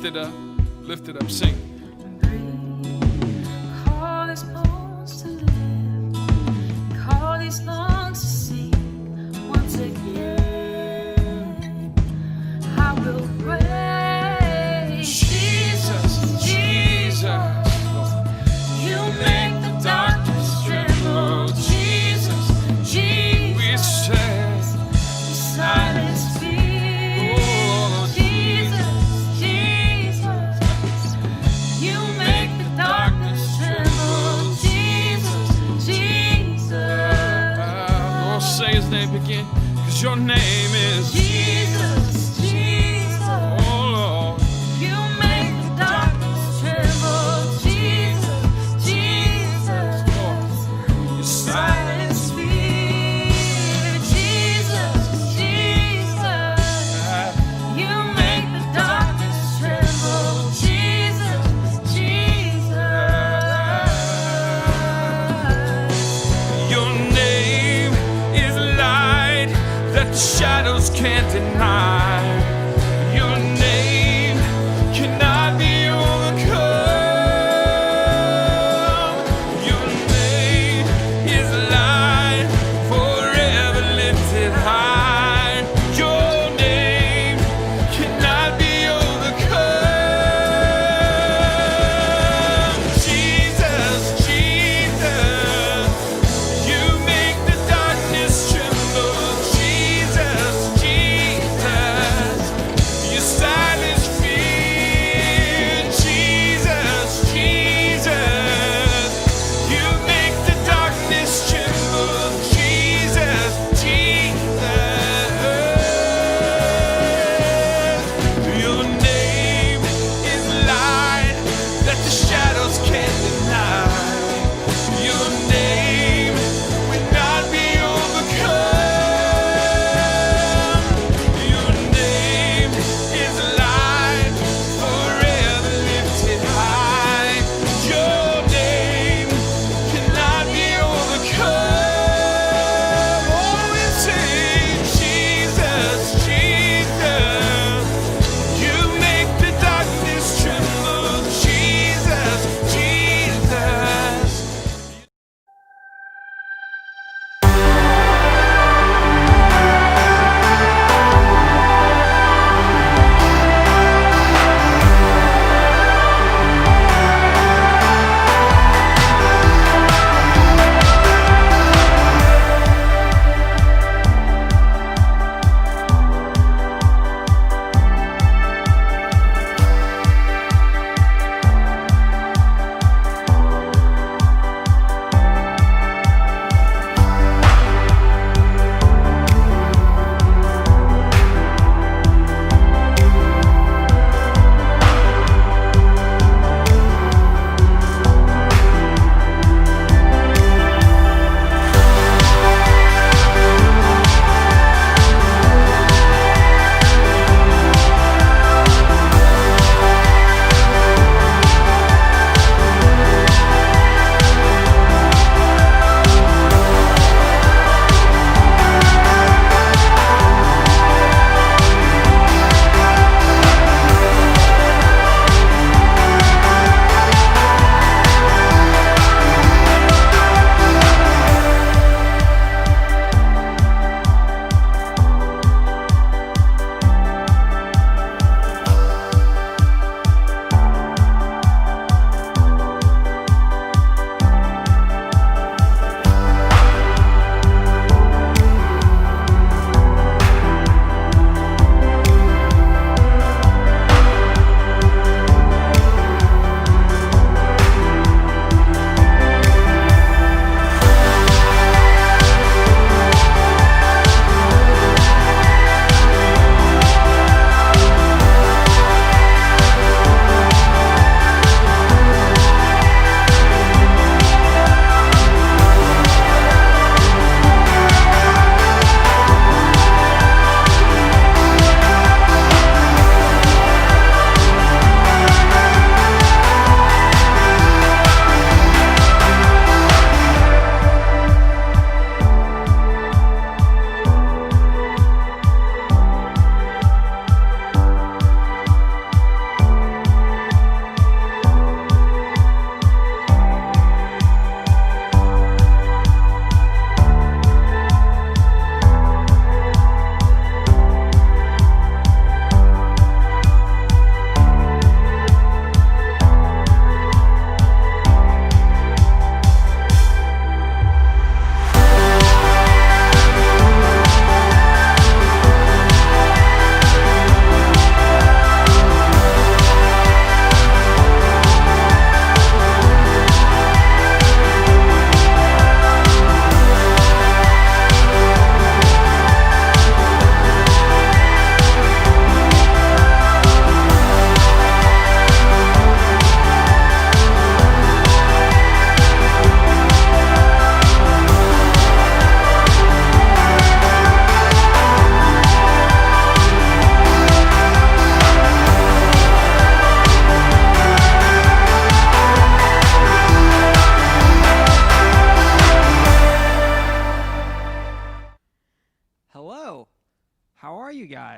it up, lift it up, sing. Call these bones to live, call these lungs to sing once again. I will praise Jesus, Jesus. You make the darkness tremble, Jesus, Jesus. We say, Silence fear, Jesus, Jesus. You make the darkness tremble, Jesus, Jesus. Lord, say his name again, because your name is Jesus, Jesus. Oh Lord. You make the darkness tremble, Jesus, Jesus. You Silence fear, Jesus, Jesus. You make the darkness tremble, Jesus, Jesus. Your name is light that the shadows can't deny. Your name cannot be overcome. Your name is light forever lifted high. Your name cannot be overcome. Jesus, Jesus. You make the darkness tremble, Jesus, Jesus.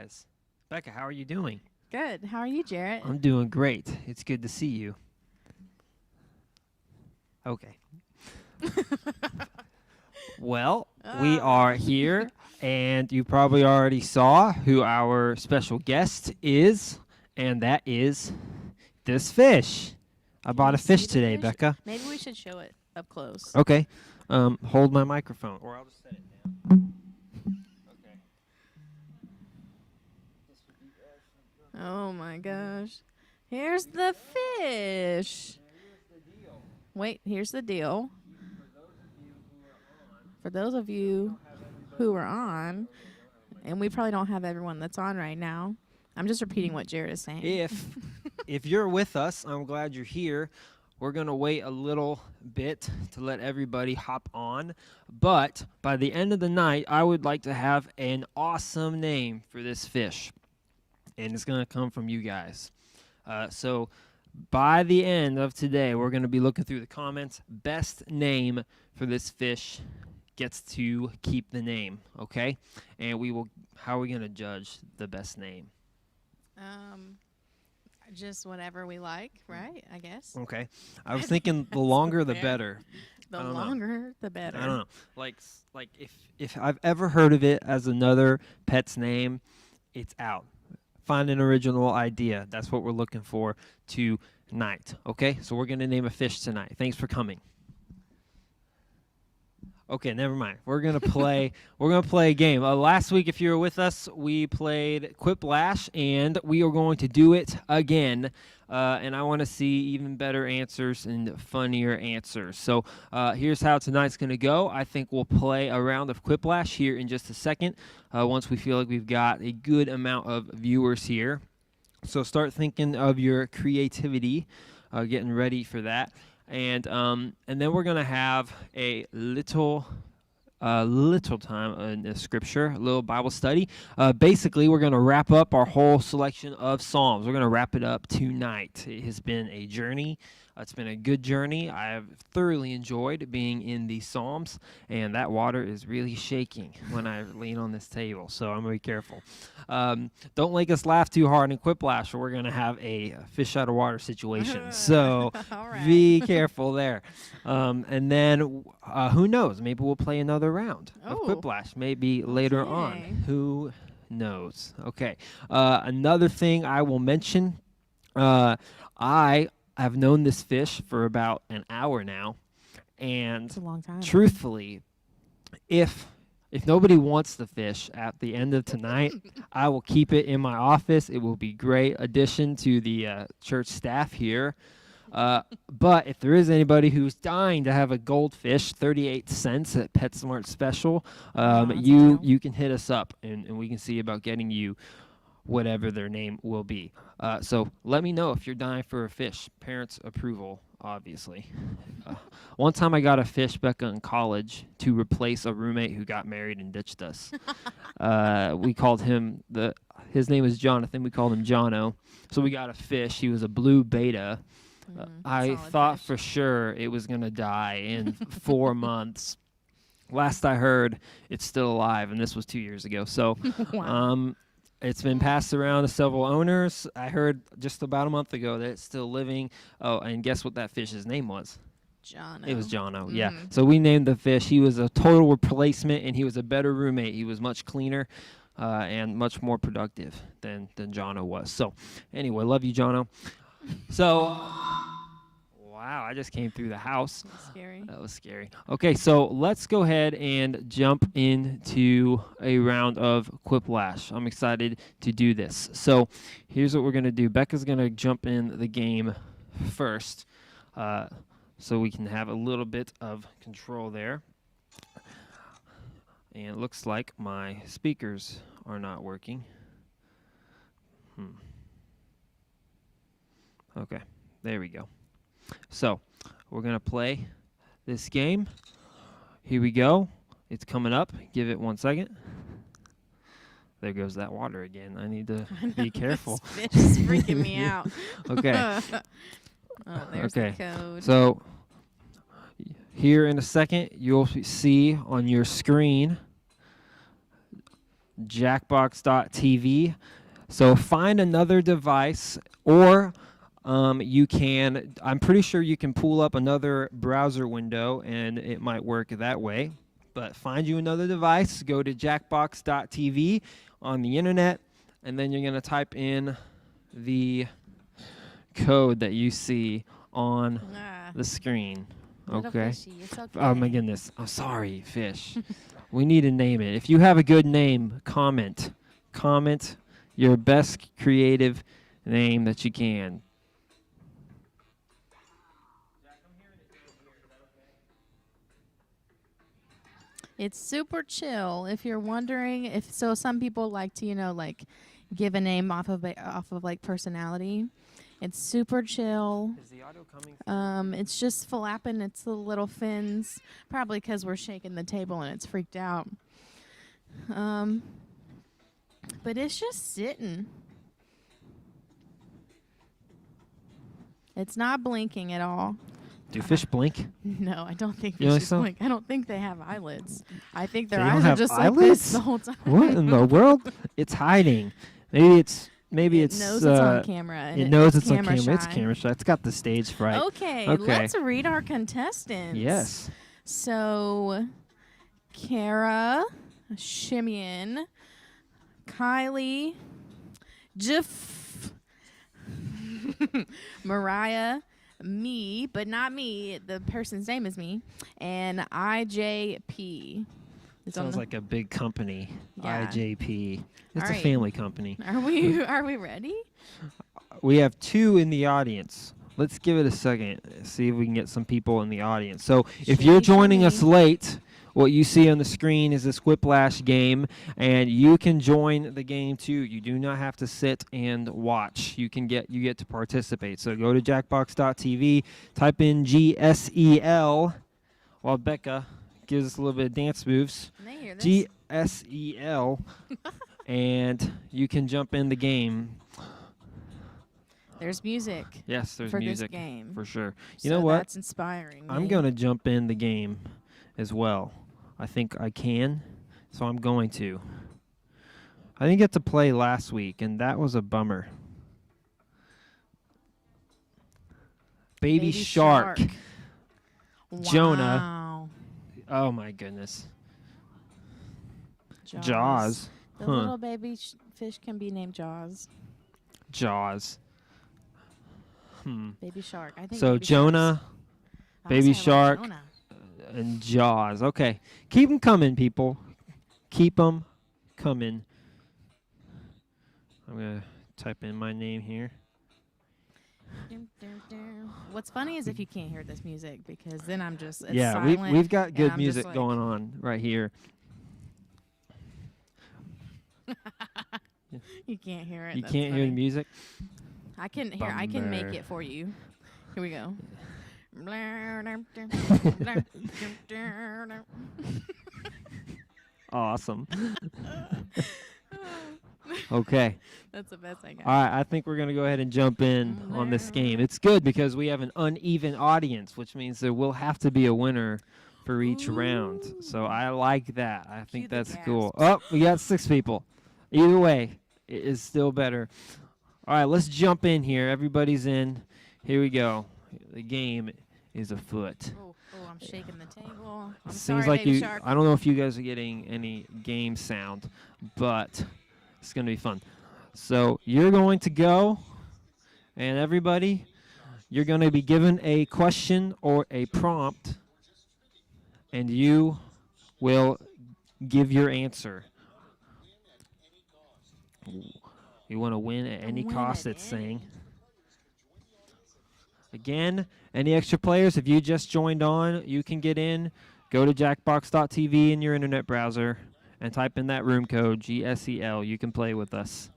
guys. Becca, how are you doing? Good. How are you, Jarrett? I'm doing great. It's good to see you. Okay. Well, we are here, and you probably already saw who our special guest is, and that is this fish. I bought a you see fish the today, fish? Becca. Maybe we should show it up close. Okay. Hold my microphone, or I'll just set it down. Okay. Oh my gosh. Here's the fish. Wait, here's the deal. For those of you who are on, and we probably don't have everyone that's on right now. I'm just repeating what Jared is saying. If you're with us, I'm glad you're here. We're going to wait a little bit to let everybody hop on. But by the end of the night, I would like to have an awesome name for this fish. And it's going to come from you guys. So by the end of today, we're going to be looking through the comments. Best name for this fish gets to keep the name, okay? And how are we going to judge the best name? Just whatever we like, right? I guess. Okay. I was thinking the longer the fair. better. The I don't know. longer, the better. I don't know. Like if I've ever heard of it as another pet's name, it's out. Find an original idea. That's what we're looking for tonight. Okay? So we're going to name a fish tonight. Thanks for coming. Okay, never mind. We're gonna play. We're gonna play a game. Last week, if you were with us, we played Quiplash, and we are going to do it again. And I want to see even better answers and funnier answers. So here's how tonight's gonna go. I think we'll play a round of Quiplash here in just a second. Once we feel like we've got a good amount of viewers here. So start thinking of your creativity, getting ready for that. And then we're gonna have a little time in the scripture, a little Bible study. Basically, we're gonna wrap up our whole selection of Psalms. We're gonna wrap it up tonight. It has been a journey. It's been a good journey. I have thoroughly enjoyed being in the Psalms, and that water is really shaking when I lean on this table, so I'm going to be careful. Don't make us laugh too hard in Quiplash, or we're going to have a fish out of water situation, so be careful there. And then, who knows? Maybe we'll play another round of Quiplash, maybe later on. Who knows? Okay. Another thing I will mention, I've known this fish for about an hour now, and It's a long time. truthfully, if nobody wants the fish at the end of tonight, I will keep it in my office. It will be great addition to the church staff here. But if there is anybody who's dying to have a goldfish, 38 cents at PetSmart special, you can hit us up, and we can see about getting you whatever their name will be. So let me know if you're dying for a fish. Parents' approval, obviously. One time I got a fish, Becca, in college to replace a roommate who got married and ditched us. We called him, his name was Jonathan. We called him Jono. So we got a fish. He was a blue beta. I thought for sure it was going to die in 4 months. Last I heard, it's still alive, and this was 2 years ago. So Wow. it's been passed around to several owners. I heard just about a month ago that it's still living. Oh, and guess what that fish's name was? Jono. It was Jono, yeah. So we named the fish. He was a total replacement, and he was a better roommate. He was much cleaner and much more productive than Jono was. So anyway, love you, Jono. So... Wow, I just came through the house. That's scary. That was scary. Okay, so let's go ahead and jump into a round of Quiplash. I'm excited to do this. So here's what we're going to do. Becca's going to jump in the game first so we can have a little bit of control there. And it looks like my speakers are not working. Okay, there we go. So, we're going to play this game. Here we go. It's coming up. Give it 1 second. There goes that water again. I need to be careful. This fish is freaking me out. Okay. There's the code. So, here in a second, you'll see on your screen jackbox.tv. So find another device, or you can, I'm pretty sure you can pull up another browser window and it might work that way. But find you another device, go to jackbox.tv on the internet, and then you're going to type in the code that you see on the screen. Little Okay. fishy, it's okay. Oh my goodness. I'm sorry, fish. We need to name it. If you have a good name, comment. Comment your best creative name that you can. It's super chill. If you're wondering, if so, some people like to, like give a name off of like personality. It's super chill. Is the audio coming? It's just flapping its little fins, probably because we're shaking the table and it's freaked out. But it's just sitting. It's not blinking at all. Do fish blink? No, I don't think You don't fishes think so? blink. I don't think they have eyelids. I think their They don't eyes are have just like eyelids? this the whole time. What in the world? It's hiding. Maybe it's It knows it's on camera. And it knows it's on camera camera. It's shy. camera shy. It's got the stage fright. Okay, Okay. let's read our contestants. Yes. So, Kara, Shimeon, Kylie, Jif, Mariah, me, but not me. The person's name is me, and IJP. Sounds like a big company. Yeah. IJP. It's All a right. family company. Are we ready? We have 2 in the audience. Let's give it a second. See if we can get some people in the audience. So if you're Shimmy, joining us shimmy. late, what you see on the screen is this Quiplash game, and you can join the game too. You do not have to sit and watch. You get to participate. So go to jackbox.tv, type in GSEL, while Becca gives us a little bit of dance moves. Can they hear this? GSEL, and you can jump in the game. There's music Yes, there's for music this game. for sure. So You know what? That's inspiring. I'm me. going to jump in the game as well. I think I can, so I'm going to. I didn't get to play last week, and that was a bummer. Baby Shark. Jonah. Wow. Oh, my goodness. Jaws. Jaws. The Huh. little baby fish can be named Jaws. Jaws. Baby shark. I think. So baby Jonah sharks. I Baby would say I Shark. like Jonah. and Jaws. Okay. Keep them coming, people. Keep them coming. I'm going to type in my name here. Dum, dum, dum. What's funny is if you can't hear this music, because then I'm just it's Yeah, silent, we've got and good I'm just music like- going on right here. You can't hear it. You That's can't hear the funny. music? I can hear. I can make Bummer. it for you. Here we go. Awesome. Okay. That's the best I got. All right, I think we're going to go ahead and jump in on this game. It's good because we have an uneven audience, which means there will have to be a winner for each round. So I like that. I think Cue the that's cool. gasps. Oh, we got 6 people. Either way, it is still better. All right, let's jump in here. Everybody's in. Here we go. The game is afoot. Oh, I'm shaking the table. I'm Seems sorry, like baby you. shark. I don't know if you guys are getting any game sound, but it's gonna be fun. So you're going to go, and everybody, you're going to be given a question or a prompt, and you will give your answer. You want to win at any Win cost, at it's any- saying. Again, any extra players, if you just joined on, you can get in. Go to jackbox.tv in your internet browser and type in that room code, GSEL. You can play with us.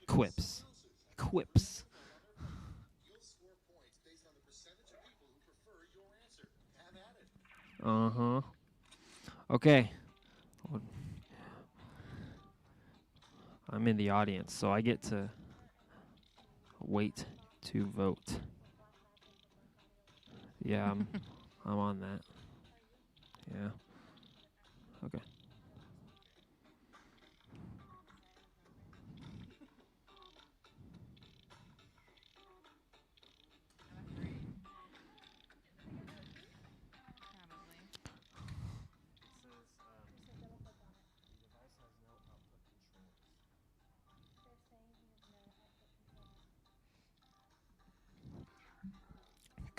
Quips. Quips. Uh-huh. Okay. I'm in the audience, so I get to wait to vote. Yeah, I'm on that. Yeah. Okay.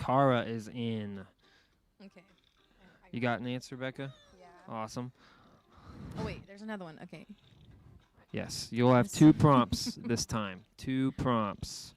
Tara is in. Okay. You got an answer, Becca? Yeah. Awesome. Oh wait, there's another one. Okay. Yes, you'll have 2 prompts this time. 2 prompts.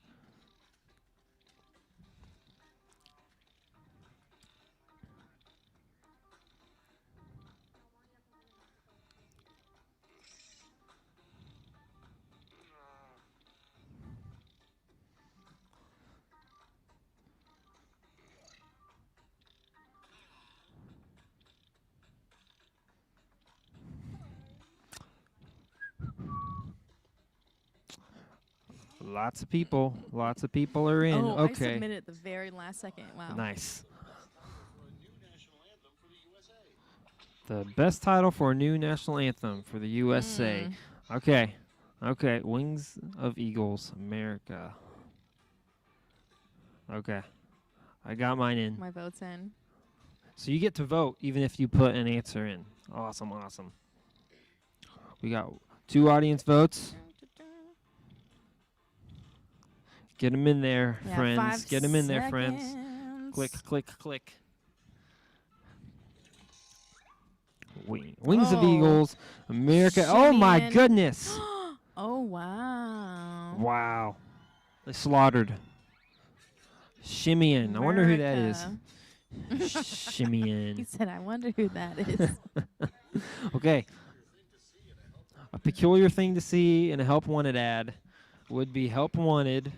Lots of people. Lots of people are in. Oh, I Okay. submitted at the very last second. Wow. Nice. The best title for a new national anthem for the USA. Okay. Okay. Wings of Eagles, America. Okay. I got mine in. My vote's in. So you get to vote even if you put an answer in. Awesome, awesome. We got 2 audience votes. Get them in there, Yeah, friends. 5 Get them in there, friends. seconds. Click, click, click. Wings of Oh. Eagles, America. Oh my Shimmyin'. goodness. Oh wow. Wow. They slaughtered. Shimmyin'. I wonder who that is. America. He Shimmyin'. said, "I wonder who that is." Okay. A peculiar thing to see in a help wanted ad would be help wanted.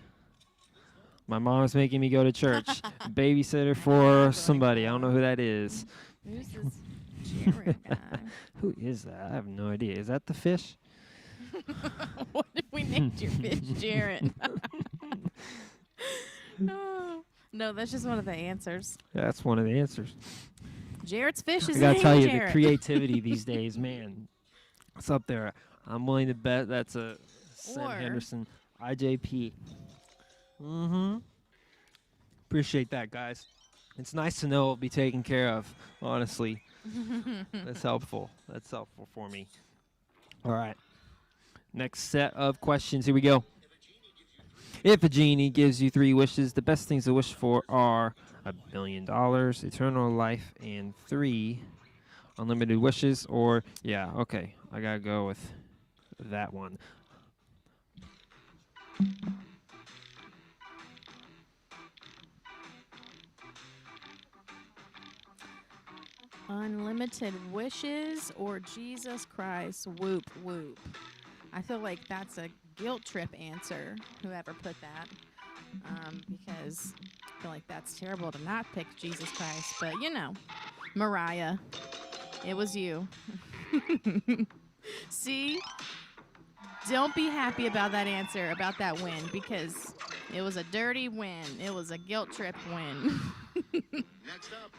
My mom's making me go to church. Babysitter for somebody. I don't know who that is. Who's this Jared guy? Who is that? I have no idea. Is that the fish? What if we named your fish Jared? Oh, no, that's just one of the answers. That's one of the answers. Jared's fish is I gotta named tell you, the Jared. creativity these days, man, it's up there. I'm willing to bet that's a Sam Or- Henderson IJP. Mm-hmm. Appreciate that, guys. It's nice to know it'll be taken care of, honestly. That's helpful. That's helpful for me. All right. Next set of questions. Here we go. If a genie gives you 3 wishes, the best things to wish for are $1 billion, eternal life, and 3 unlimited wishes. Or, yeah, okay. I got to go with that one. Unlimited wishes or Jesus Christ, whoop whoop. I feel like that's a guilt trip answer, whoever put that, because I feel like that's terrible to not pick Jesus Christ. But, you know, Mariah, it was you. See? Don't be happy about that answer, about that win, because it was a dirty win. It was a guilt trip win. Next up,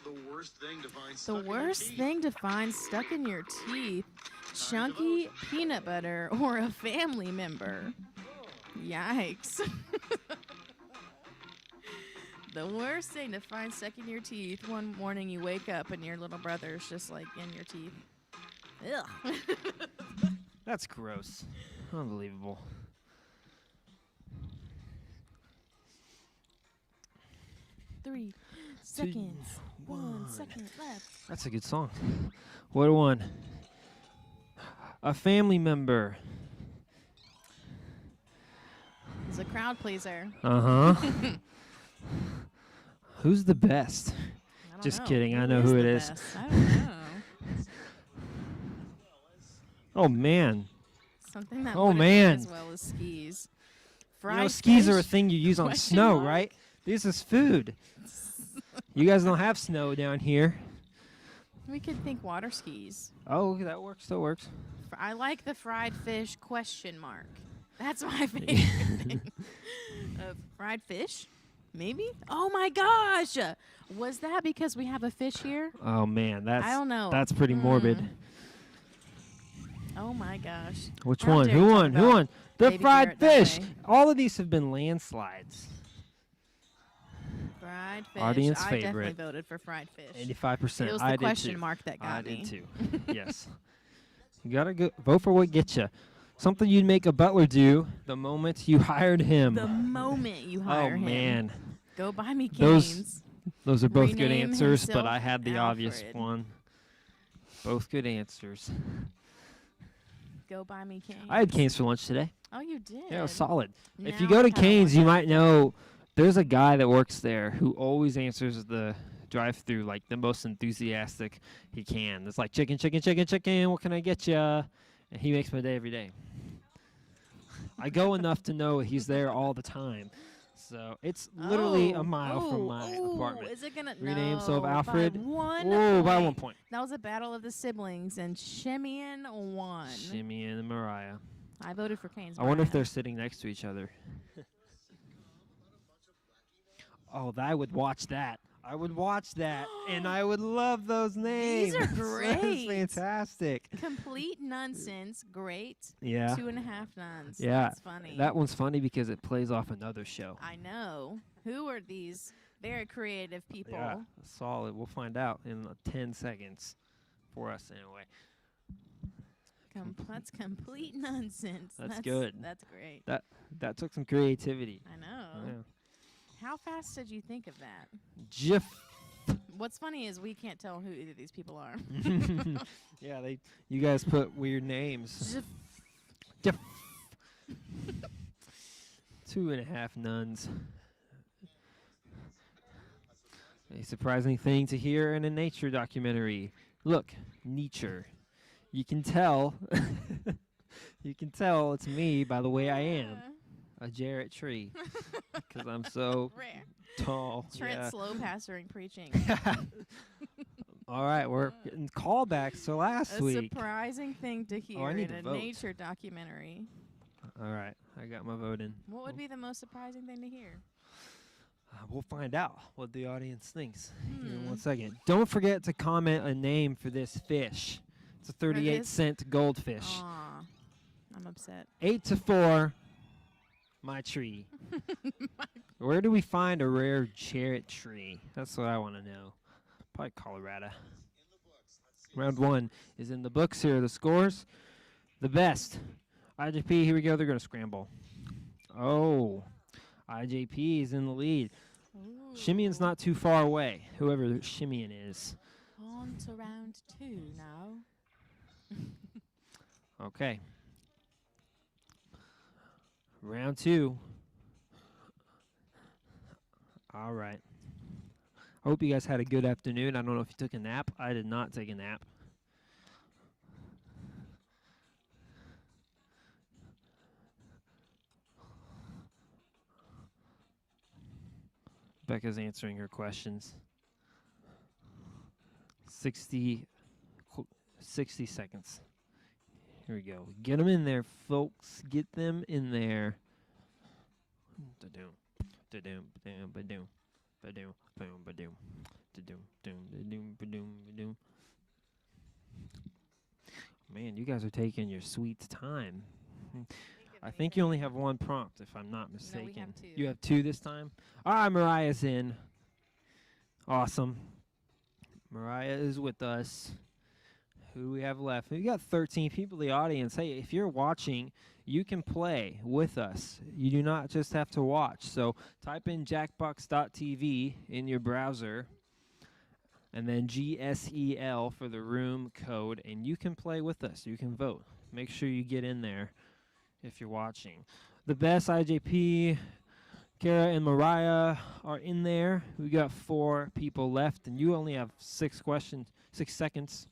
the worst thing to find The stuck in your worst teeth. thing to find stuck in your teeth, chunky peanut butter or a family member. Yikes. The worst thing to find stuck in your teeth, one morning you wake up and your little brother's just like in your teeth. Ugh. That's gross. Unbelievable. Three seconds. 1 second left. That's a good song. What a one. A family member. He's a crowd pleaser. Uh-huh. Who's the best? I don't Just know. kidding, I know who the it is. best? I don't know. Oh, man. Something that Oh, wouldn't work man. as well as skis. You know, Fried skis are a fish? thing you use on Question snow, mark? right? This is food. You guys don't have snow down here. We could think water skis. Oh, that works. That works. I like the fried fish question mark. That's my favorite thing. Fried fish? Maybe? Oh my gosh! Was that because we have a fish here? Oh, man. That's, I don't know. That's pretty morbid. Mm. Oh my gosh. Which How one? dare Who you talk won? Who about won? The Baby fried Garrett that fish. way. All of these have been landslides. Fried fish. Audience I favorite. definitely voted for fried fish. 85%. It was the I did question too. mark that got I me. did too. Yes. You gotta go vote for what gets you. Something you'd make a butler do the moment you hired him. The moment you hire oh him. man, Go buy me Those- canes. Those are both good Rename answers, but himself I had the obvious Alfred. one. Both good answers. Go buy me canes. I had Canes for lunch today. Oh, you did. Yeah, it was solid. If you Now go to I kinda Canes, want you that. might know there's a guy that works there who always answers the drive-through like the most enthusiastic he can. It's like chicken, chicken, chicken, chicken. What can I get ya? And he makes my day every day. I go enough to know he's there all the time. So it's literally a mile from my apartment. Is it gonna Rename no, so Alfred. By one Whoa, by point. 1 point. That was a battle of the siblings, and Shimeon won. Shimmy and Mariah. I voted for Canes. I wonder if Mariah. they're sitting next to each other. Oh, I would watch that. I would watch that, and I would love those names. These are That's great. fantastic. Complete nonsense. Great. Yeah. 2.5 nuns. Yeah, That's funny. That one's funny because it plays off another show. I know. Who are these very creative people? Yeah, solid. We'll find out in 10 seconds for us anyway. That's complete nonsense. That's good. That's great. That took some creativity. I know. How fast did you think of that? Jiff. What's funny is we can't tell who either of these people are. Yeah, you guys put weird names. Jiff. 2.5 nuns. A surprising thing to hear in a nature documentary. Look, nature. You can tell. You can tell it's me by the way I am. A Jarrett tree. Because I'm so Rare. tall. Trent Yeah. slow passing preaching. All right, we're getting callbacks to last A week. surprising thing to hear I need in to a vote. nature documentary. All right, I got my vote in. What would be the most surprising thing to hear? We'll find out what the audience thinks here in 1 Hmm. second. Don't forget to comment a name for this fish. It's a 38-cent goldfish. Aw, I'm upset. 8-4, my tree. Where do we find a rare Jarrett tree? That's what I want to know. Probably Colorado. Round 1 is in the books. Here are the scores. The best. IJP, here we go. They're going to scramble. Oh, IJP is in the lead. Shimeon's not too far away, whoever Shimeon is. On to round 2 now. Okay. Round 2. All right. I hope you guys had a good afternoon. I don't know if you took a nap. I did not take a nap. Becca's answering her questions. 60 seconds. Here we go. Get them in there, folks. Get them in there. Da-doom, da-doom, ba-doom, ba-doom, ba-doom, boom, ba-doom, da-doom, doom, da-doom, ba-doom, ba-doom. Man, you guys are taking your sweet time. I think you only have one prompt, if I'm not mistaken. have 2. You have 2 this time? All right, Mariah's in. Awesome. Mariah is with us. Who do we have left? We got 13 people in the audience. Hey, if you're watching, you can play with us. You do not just have to watch. So type in jackbox.tv in your browser, and then GSEL for the room code, and you can play with us. You can vote. Make sure you get in there if you're watching. The best IJP, Kara and Mariah are in there. We got 4 people left, and you only have 6 seconds.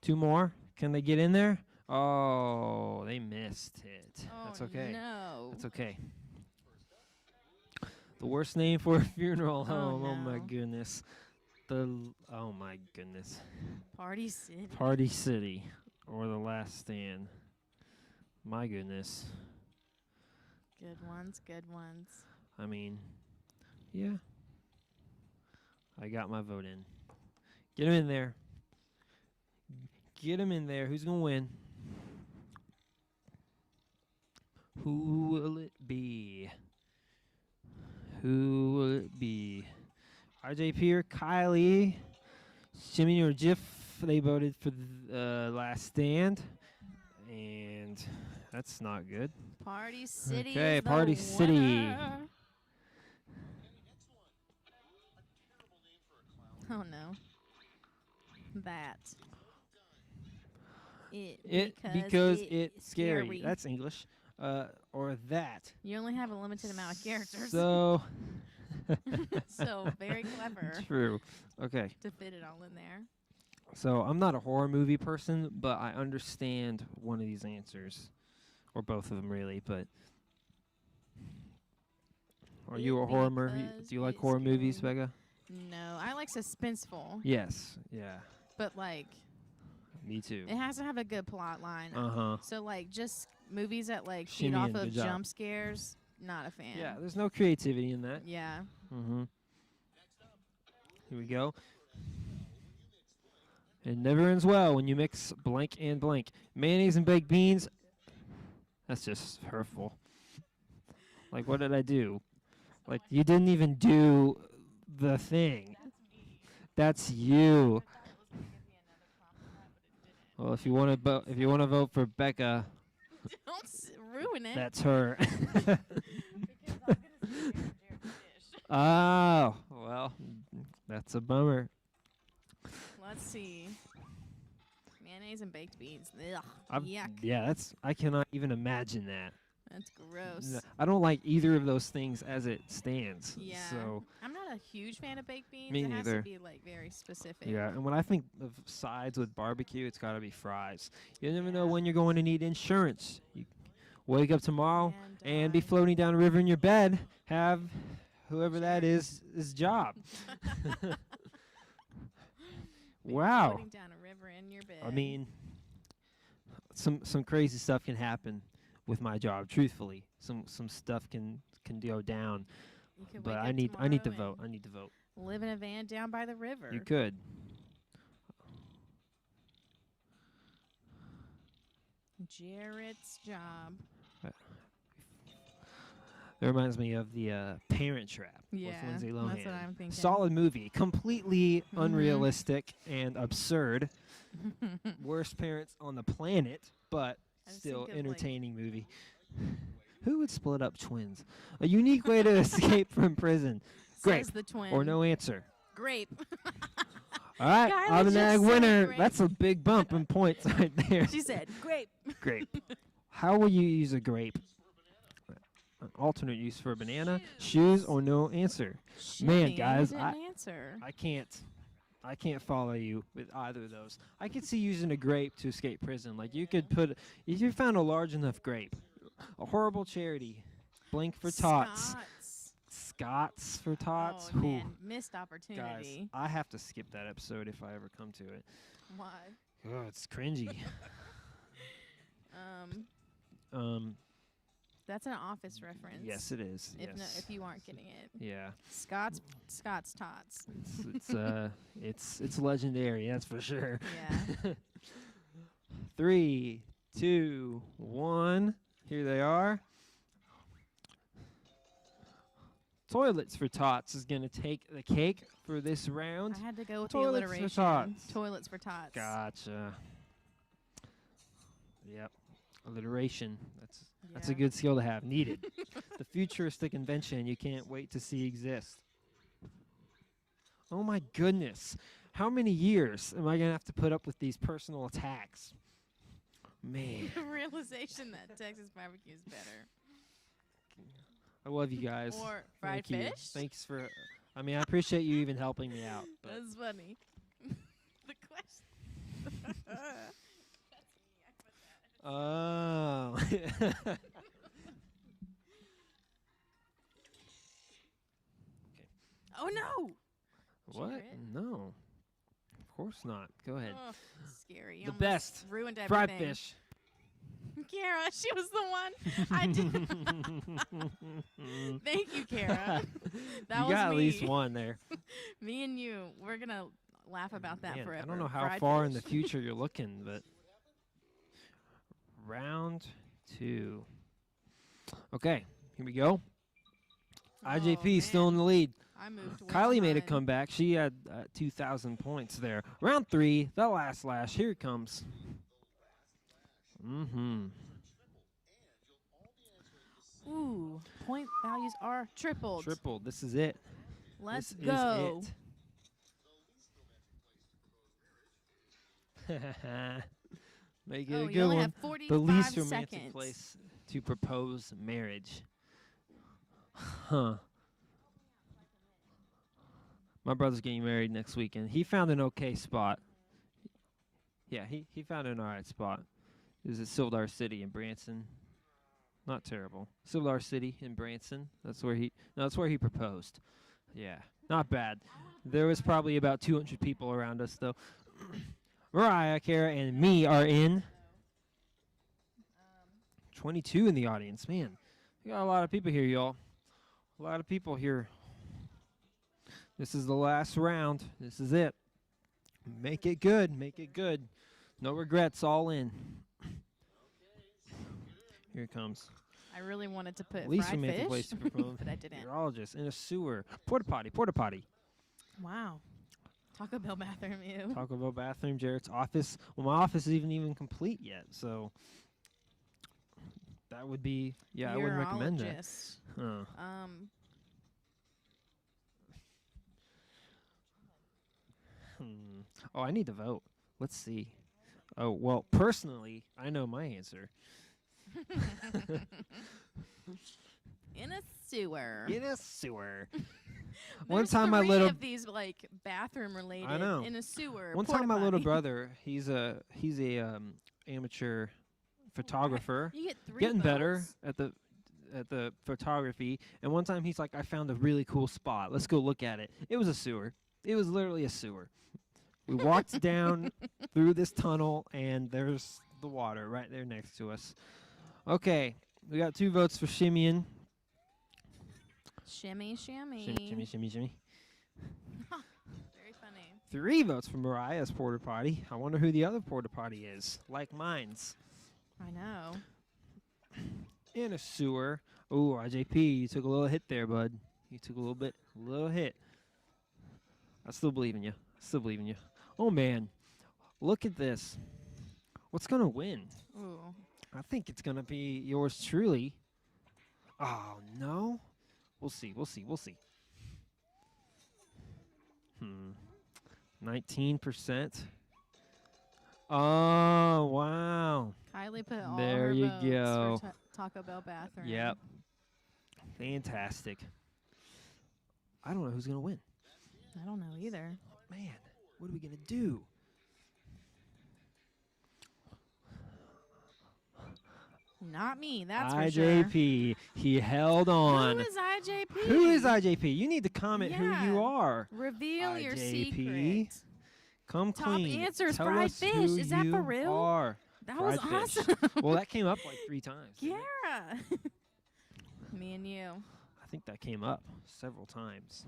2 more. Can they get in there? Oh, they missed it. That's okay. No. That's okay. The worst name for a funeral Oh, home. Oh my no. goodness. Oh my goodness. Party City. Party City or The Last Stand. My goodness. Good ones. Good ones. I mean, yeah. I got my vote in. Get him in there. Get him in there. Who's going to win? Who will it be? Who will it be? RJP or Kylie? Jimmy or Jiff? They voted for the Last Stand. And that's not good. Party City. Okay, is the Party City. winner. Oh no. That. It because it's scary. That's English. Or that. You only have a limited amount of characters. So So very clever true. Okay. to fit it all in there. So I'm not a horror movie person, but I understand one of these answers, or both of them really. But are you a horror movie? Because Do you like it's horror movies, scary. Becca? No, I like suspenseful, Yes. Yeah. but like Me too. it has to have a good plot line. Uh huh. So like just movies that like Shimmy feed off and of good job. jump scares, not a fan. Yeah. There's no creativity in that. Yeah. Mm-hmm. Here we go. It never ends well when you mix blank and blank. Mayonnaise and baked beans. That's just hurtful. Like, what did I do? Like, you didn't even do the thing. That's you. Well, if you want to vote for Becca, Don't ruin it. that's her. Oh, well, that's a bummer. Let's see. Mayonnaise and baked beans. Ugh. I'm- Yuck. Yeah, I cannot even imagine that. That's gross. No, I don't like either of those things as it stands. Yeah. So, I'm not a huge fan of baked beans. Me it has neither. to be like very specific. yeah. And when I think of sides with barbecue, it's got to be fries. You never know when you're going to need insurance. You wake up tomorrow and be die. floating down a river in your bed, have whoever that is his job. Be Wow. floating down a river in your bed. I mean, some crazy stuff can happen with my job. Truthfully, some stuff can go down. You could But wake I up need to tomorrow vote. I need to vote. and live in a van down by the river. You could. Jarrett's job. It reminds me of the Parent Trap Yeah, with Lindsay that's Lohan. what I'm thinking. Solid movie, completely Mhm. unrealistic and absurd. Worst parents on the planet, but I just still think of, like- entertaining movie. Who would split up twins? A unique way to escape from prison. Grape Says the twin. or no answer. Grape. All right, Kyla automatic just said winner. grape. That's a big bump in points right there. She said grape. Grape. How will you use a grape? An alternate use for a banana, shoes, or no answer. Man, Shimmy, guys, you I- didn't answer. I can't follow you with either of those. I could see using a grape to escape prison. Like you could put, if you found a large enough grape, a horrible charity, blank for tots, Scots for tots. Oh Whew. man, missed Guys, opportunity. I have to skip that episode if I ever come to it. Why? Oh, it's cringy. um, That's an Office reference. yes, it is. If no, Yes. if you aren't getting it, Yeah, Scott's tots. it's legendary. That's for sure. Yeah. 3, 2, 1. Here they are. Toilets for Tots is going to take the cake for this round. I had to go with Toilets the for alliteration. tots. Toilets for tots. Gotcha. Yep. Alliteration. That's a Yeah. good skill to have. Needed. The futuristic invention you can't wait to see exist. Oh my goodness. How many years am I going to have to put up with these personal attacks? Man. The realization that Texas barbecue is better. I love you guys. Or fried Thank you. fish. Thanks for. I mean, I appreciate you even helping me out. But That's funny. The question. oh. Oh no! What? crit? No. Of course not. Go ahead. Oh, scary. You The almost best. Ruined everything. Fried fish. Kara, she was the one. I did. Thank you, Kara. That you was got me. at least one there. Me and you. We're gonna laugh about that Man, forever. I don't know how Fried far in fish. the future you're looking, but round 2. Okay, here we go. IJP still man. in the lead. I moved. way Kylie made a behind. comeback. She had 2,000 points there. Round 3, the last lash. Here it comes. Mm-hmm. Ooh, point values are tripled. Triple. This is it. Let's This go. Is it. Make it Oh, a you good only one. have 45 The least romantic seconds. place to propose marriage. Huh. My brother's getting married next weekend. He found an okay spot. Yeah, he found an alright spot. It was at Sildar City in Branson. Not terrible. Sildar City in Branson. That's where he proposed. Yeah, not bad. There was probably about 200 people around us though. Mariah, Kara, and me are in. 22 in the audience. Man, we got a lot of people here, y'all. A lot of people here. This is the last round. This is it. Make it good. Make it good. No regrets. All in. Here it comes. I really wanted to put Least fried romantic fish, place to propose. but I didn't. Urologist in a sewer. Porta potty. Porta potty. Wow. Taco Bell bathroom, ew. Taco Bell bathroom. Jarrett's office. Well, my office isn't even complete yet, so that would be. Yeah, I wouldn't recommend that. Urologist. Huh. Oh, I need to vote. Let's see. Oh, well, personally, I know my answer. In a sewer. In a sewer. One There's time my three little of these like bathroom related know. in a sewer. one porta time my little potty. brother, he's a amateur photographer, You get 3 getting better votes. at the photography, and one time he's like, I found a really cool spot. Let's go look at it. It was a sewer. It was literally a sewer. We walked down through this tunnel, and there's the water right there next to us. Okay, we got 2 votes for Shimeon. Shimmy, shimmy. Shimmy, shimmy, shimmy. Very funny. 3 votes for Mariah's porta potty. I wonder who the other porta potty is. Like mine's. I know. In a sewer. Ooh, IJP, you took a little hit there, bud. You took a little hit. I still believe in you. Oh, man. Look at this. What's going to win? Ooh. I think it's going to be yours truly. Oh, no. We'll see. 19%. Oh, wow. Kylie put all There her you votes go. for Taco Bell bathroom. Yep. Fantastic. I don't know who's going to win. I don't know either. Man, what are we going to do? Not me, that's for sure. IJP. He held on. Who is IJP? Who is IJP? You need to comment who Yeah. you are. Reveal your IJP. secret. Come Top clean. answers, Tell fried us fish. who Is that for you real? Are. That was Fried fish. awesome. Well, that came up like 3 times. didn't it? Kiara. Me and you. I think that came up several times.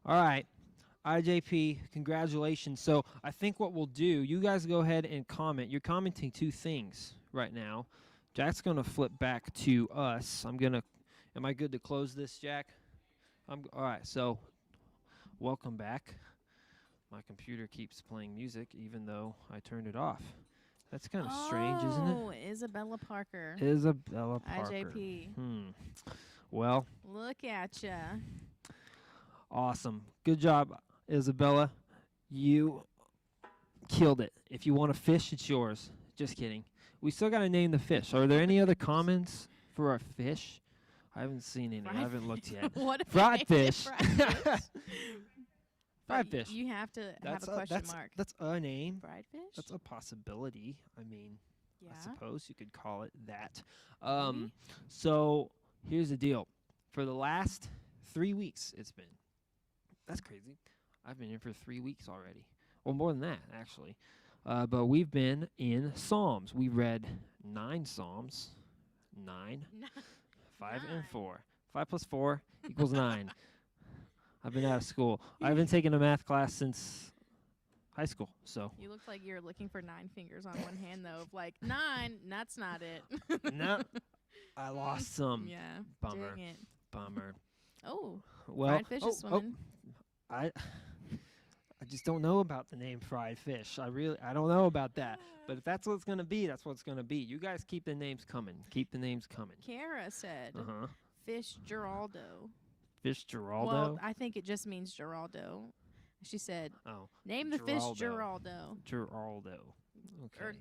All right. IJP, congratulations. So I think what we'll do, you guys go ahead and comment. You're commenting 2 things right now. Jack's going to flip back to us. Am I good to close this, Jack? All right, so welcome back. My computer keeps playing music even though I turned it off. That's kind of strange, isn't it? Oh, Isabella Parker. Isabella Parker. IJP. Well, Look at ya. awesome. Good job, Isabella. You killed it. If you want a fish, it's yours. Just kidding. We still got to name the fish. Are there any other comments for our fish? I haven't seen any. I haven't looked yet. What if we Fried named it fish. fried fish? Fried But fish. You have to have a a, question mark. That's a name. Fried fish? That's a possibility. I mean, yeah. I suppose you could call it that. Maybe. So here's the deal. For the last 3 weeks, it's been. That's crazy. I've been in for 3 weeks already. Well, more than that, actually. But we've been in Psalms. We read 9 Psalms. 9. 5 and 4. 5 plus 4 equals 9. I've been out of school. I haven't taken a math class since high school. So You look like you're looking for 9 fingers on one hand, though. Of like 9, that's not it. no, I lost some. Yeah. Bummer. Dang it. Bummer. Oh, Well, fried fish is swimming. I just don't know about the name fried fish. I don't know about that. But if that's what it's gonna be, that's what it's gonna be. You guys keep the names coming. Keep the names coming. Kara said Uh-huh. fish Geraldo. Fish Geraldo. Well, I think it just means Geraldo. She said, oh, name the fish Geraldo. Geraldo. Geraldo. Okay.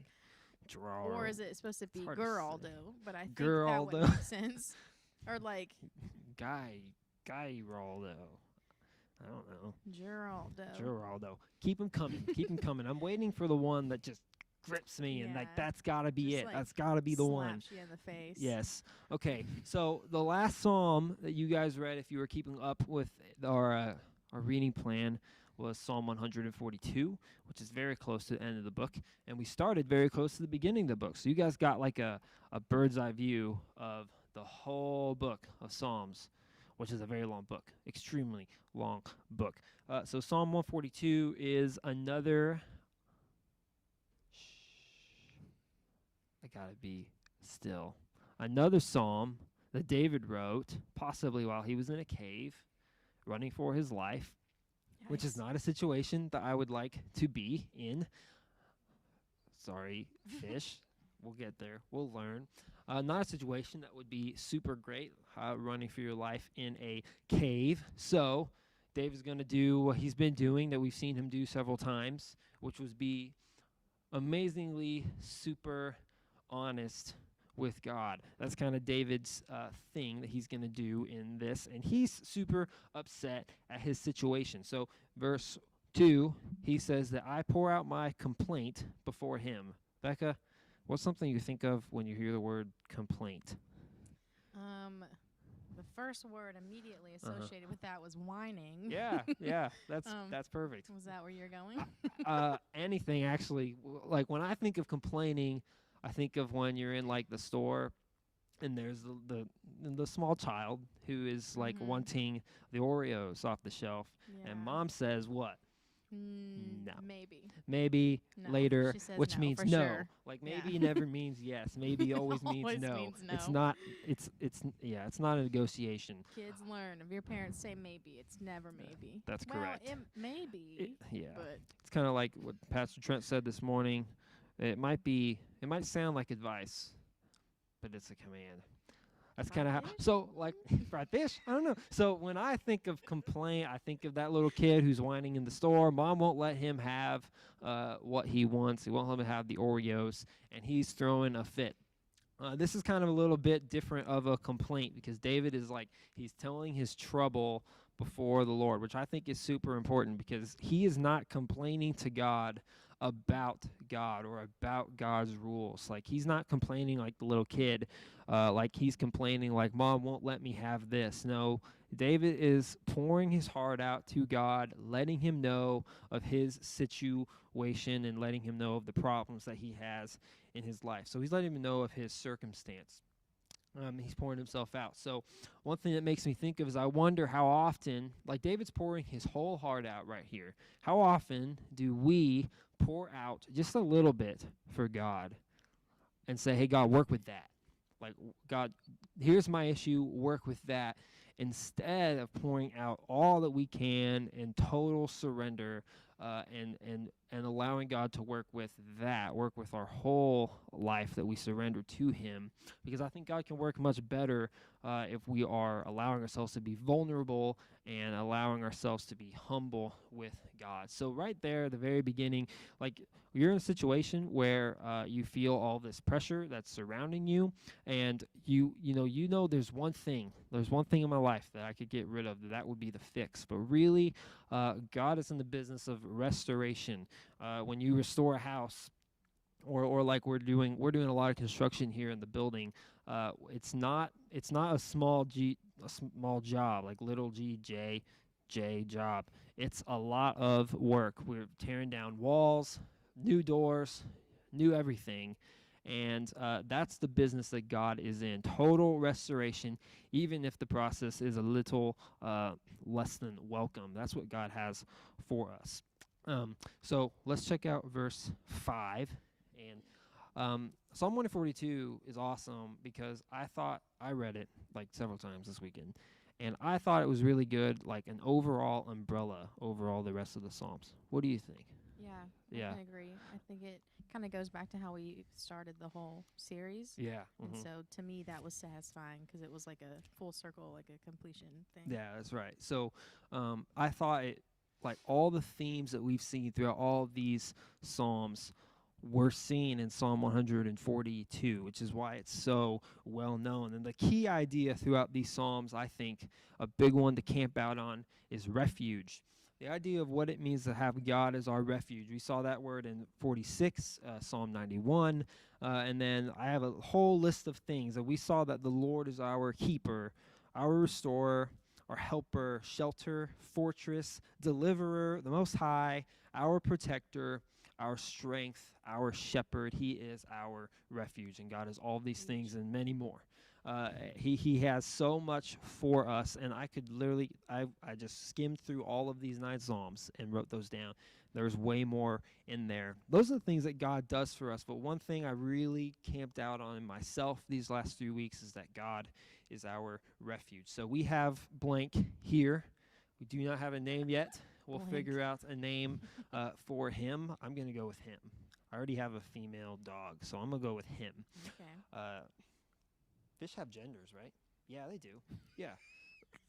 Draw. or is it supposed to be hard to say. Geraldo? But I think that Geraldo. would make sense. Or like Guy Roldo. I don't know. Geraldo. Geraldo. Keep him coming. Keep him coming. I'm waiting for the one that just grips me and like Yeah. that's got to be Just, it. like, That's got to be the one. Slaps you in the face. Yes. Okay. So the last psalm that you guys read, if you were keeping up with our reading plan, was Psalm 142, which is very close to the end of the book, and we started very close to the beginning of the book. So you guys got like a bird's eye view of the whole book of Psalms, which is a very long book, extremely long book. So Psalm 142 is another. I gotta be still. Another psalm that David wrote, possibly while he was in a cave, running for his life, which is Yikes. not a situation that I would like to be in. Sorry, fish. We'll get there. We'll learn. Not a situation that would be super great, running for your life in a cave. So David's going to do what he's been doing that we've seen him do several times, which was be amazingly super honest with God. That's kind of David's thing that he's going to do in this, and he's super upset at his situation. So verse 2, he says that I pour out my complaint before him. Becca, what's something you think of when you hear the word complaint? The first word immediately associated with that was whining. Yeah, that's perfect. Was that where you're going? Anything actually. Like when I think of complaining, I think of when you're in like the store and there's the small child who is like wanting the Oreos off the shelf, Yeah. and mom says what? No. Maybe. No, Later, she says which no, means for no. sure. Like Yeah. maybe never means yes. Maybe always means Always no. means no. It's not. It's not a negotiation. Kids learn. If your parents say maybe, it's never maybe. That's correct. Well, maybe. Yeah. But It's kind of like what Pastor Trent said this morning. It might sound like advice, but it's a command. That's kind of how. Fried fish? So like fried fish. I don't know. So when I think of complaint, I think of that little kid who's whining in the store. Mom won't let him have what he wants. He won't let him have the Oreos, and he's throwing a fit. This is kind of a little bit different of a complaint because David is like, he's telling his trouble before the Lord, which I think is super important because he is not complaining to God about God or about God's rules. Like he's not complaining like the little kid, like he's complaining like mom won't let me have this. No, David is pouring his heart out to God, letting him know of his situation and letting him know of the problems that he has in his life. So he's letting him know of his circumstance. He's pouring himself out. So one thing that makes me think of is I wonder how often, like David's pouring his whole heart out right here, how often do we pour out just a little bit for God and say, hey, God, work with that. Like, God, here's my issue, work with that, instead of pouring out all that we can in total surrender and allowing God to work with our whole life that we surrender to Him. Because I think God can work much better if we are allowing ourselves to be vulnerable and allowing ourselves to be humble with God. So right there at the very beginning, like you're in a situation where you feel all this pressure that's surrounding you, and you know there's one thing in my life that I could get rid of, that would be the fix. But really, God is in the business of restoration. When you restore a house, or like we're doing a lot of construction here in the building, it's not a small job, like little J job. It's a lot of work. We're tearing down walls, new doors, new everything. And that's the business that God is in, total restoration, even if the process is a little less than welcome. That's what God has for us. So let's check out verse 5. And Psalm 142 is awesome because I read it like several times this weekend, and I thought it was really good, like an overall umbrella over all the rest of the Psalms. What do you think? Yeah, Yeah. I agree. I think it kind of goes back to how we started the whole series. Yeah. And so to me, that was satisfying because it was like a full circle, like a completion thing. Yeah, that's right. So I thought it, like all the themes that we've seen throughout all of these Psalms we're seeing in Psalm 142, which is why it's so well known. And the key idea throughout these Psalms, I think, a big one to camp out on is refuge. The idea of what it means to have God as our refuge. We saw that word in 46, Psalm 91, and then I have a whole list of things. And we saw that the Lord is our keeper, our restorer, our helper, shelter, fortress, deliverer, the Most High, our protector, our strength, our shepherd. He is our refuge, and God is all these things and many more. He has so much for us, and I could literally, I just skimmed through all of these 9 Psalms and wrote those down. There's way more in there. Those are the things that God does for us, but one thing I really camped out on in myself these last 3 weeks is that God is our refuge. So we have blank here. We do not have a name yet. We'll Blank. figure out a name for him. I'm going to go with him. I already have a female dog, so I'm going to go with him. Okay. Fish have genders, right? Yeah, they do. Yeah.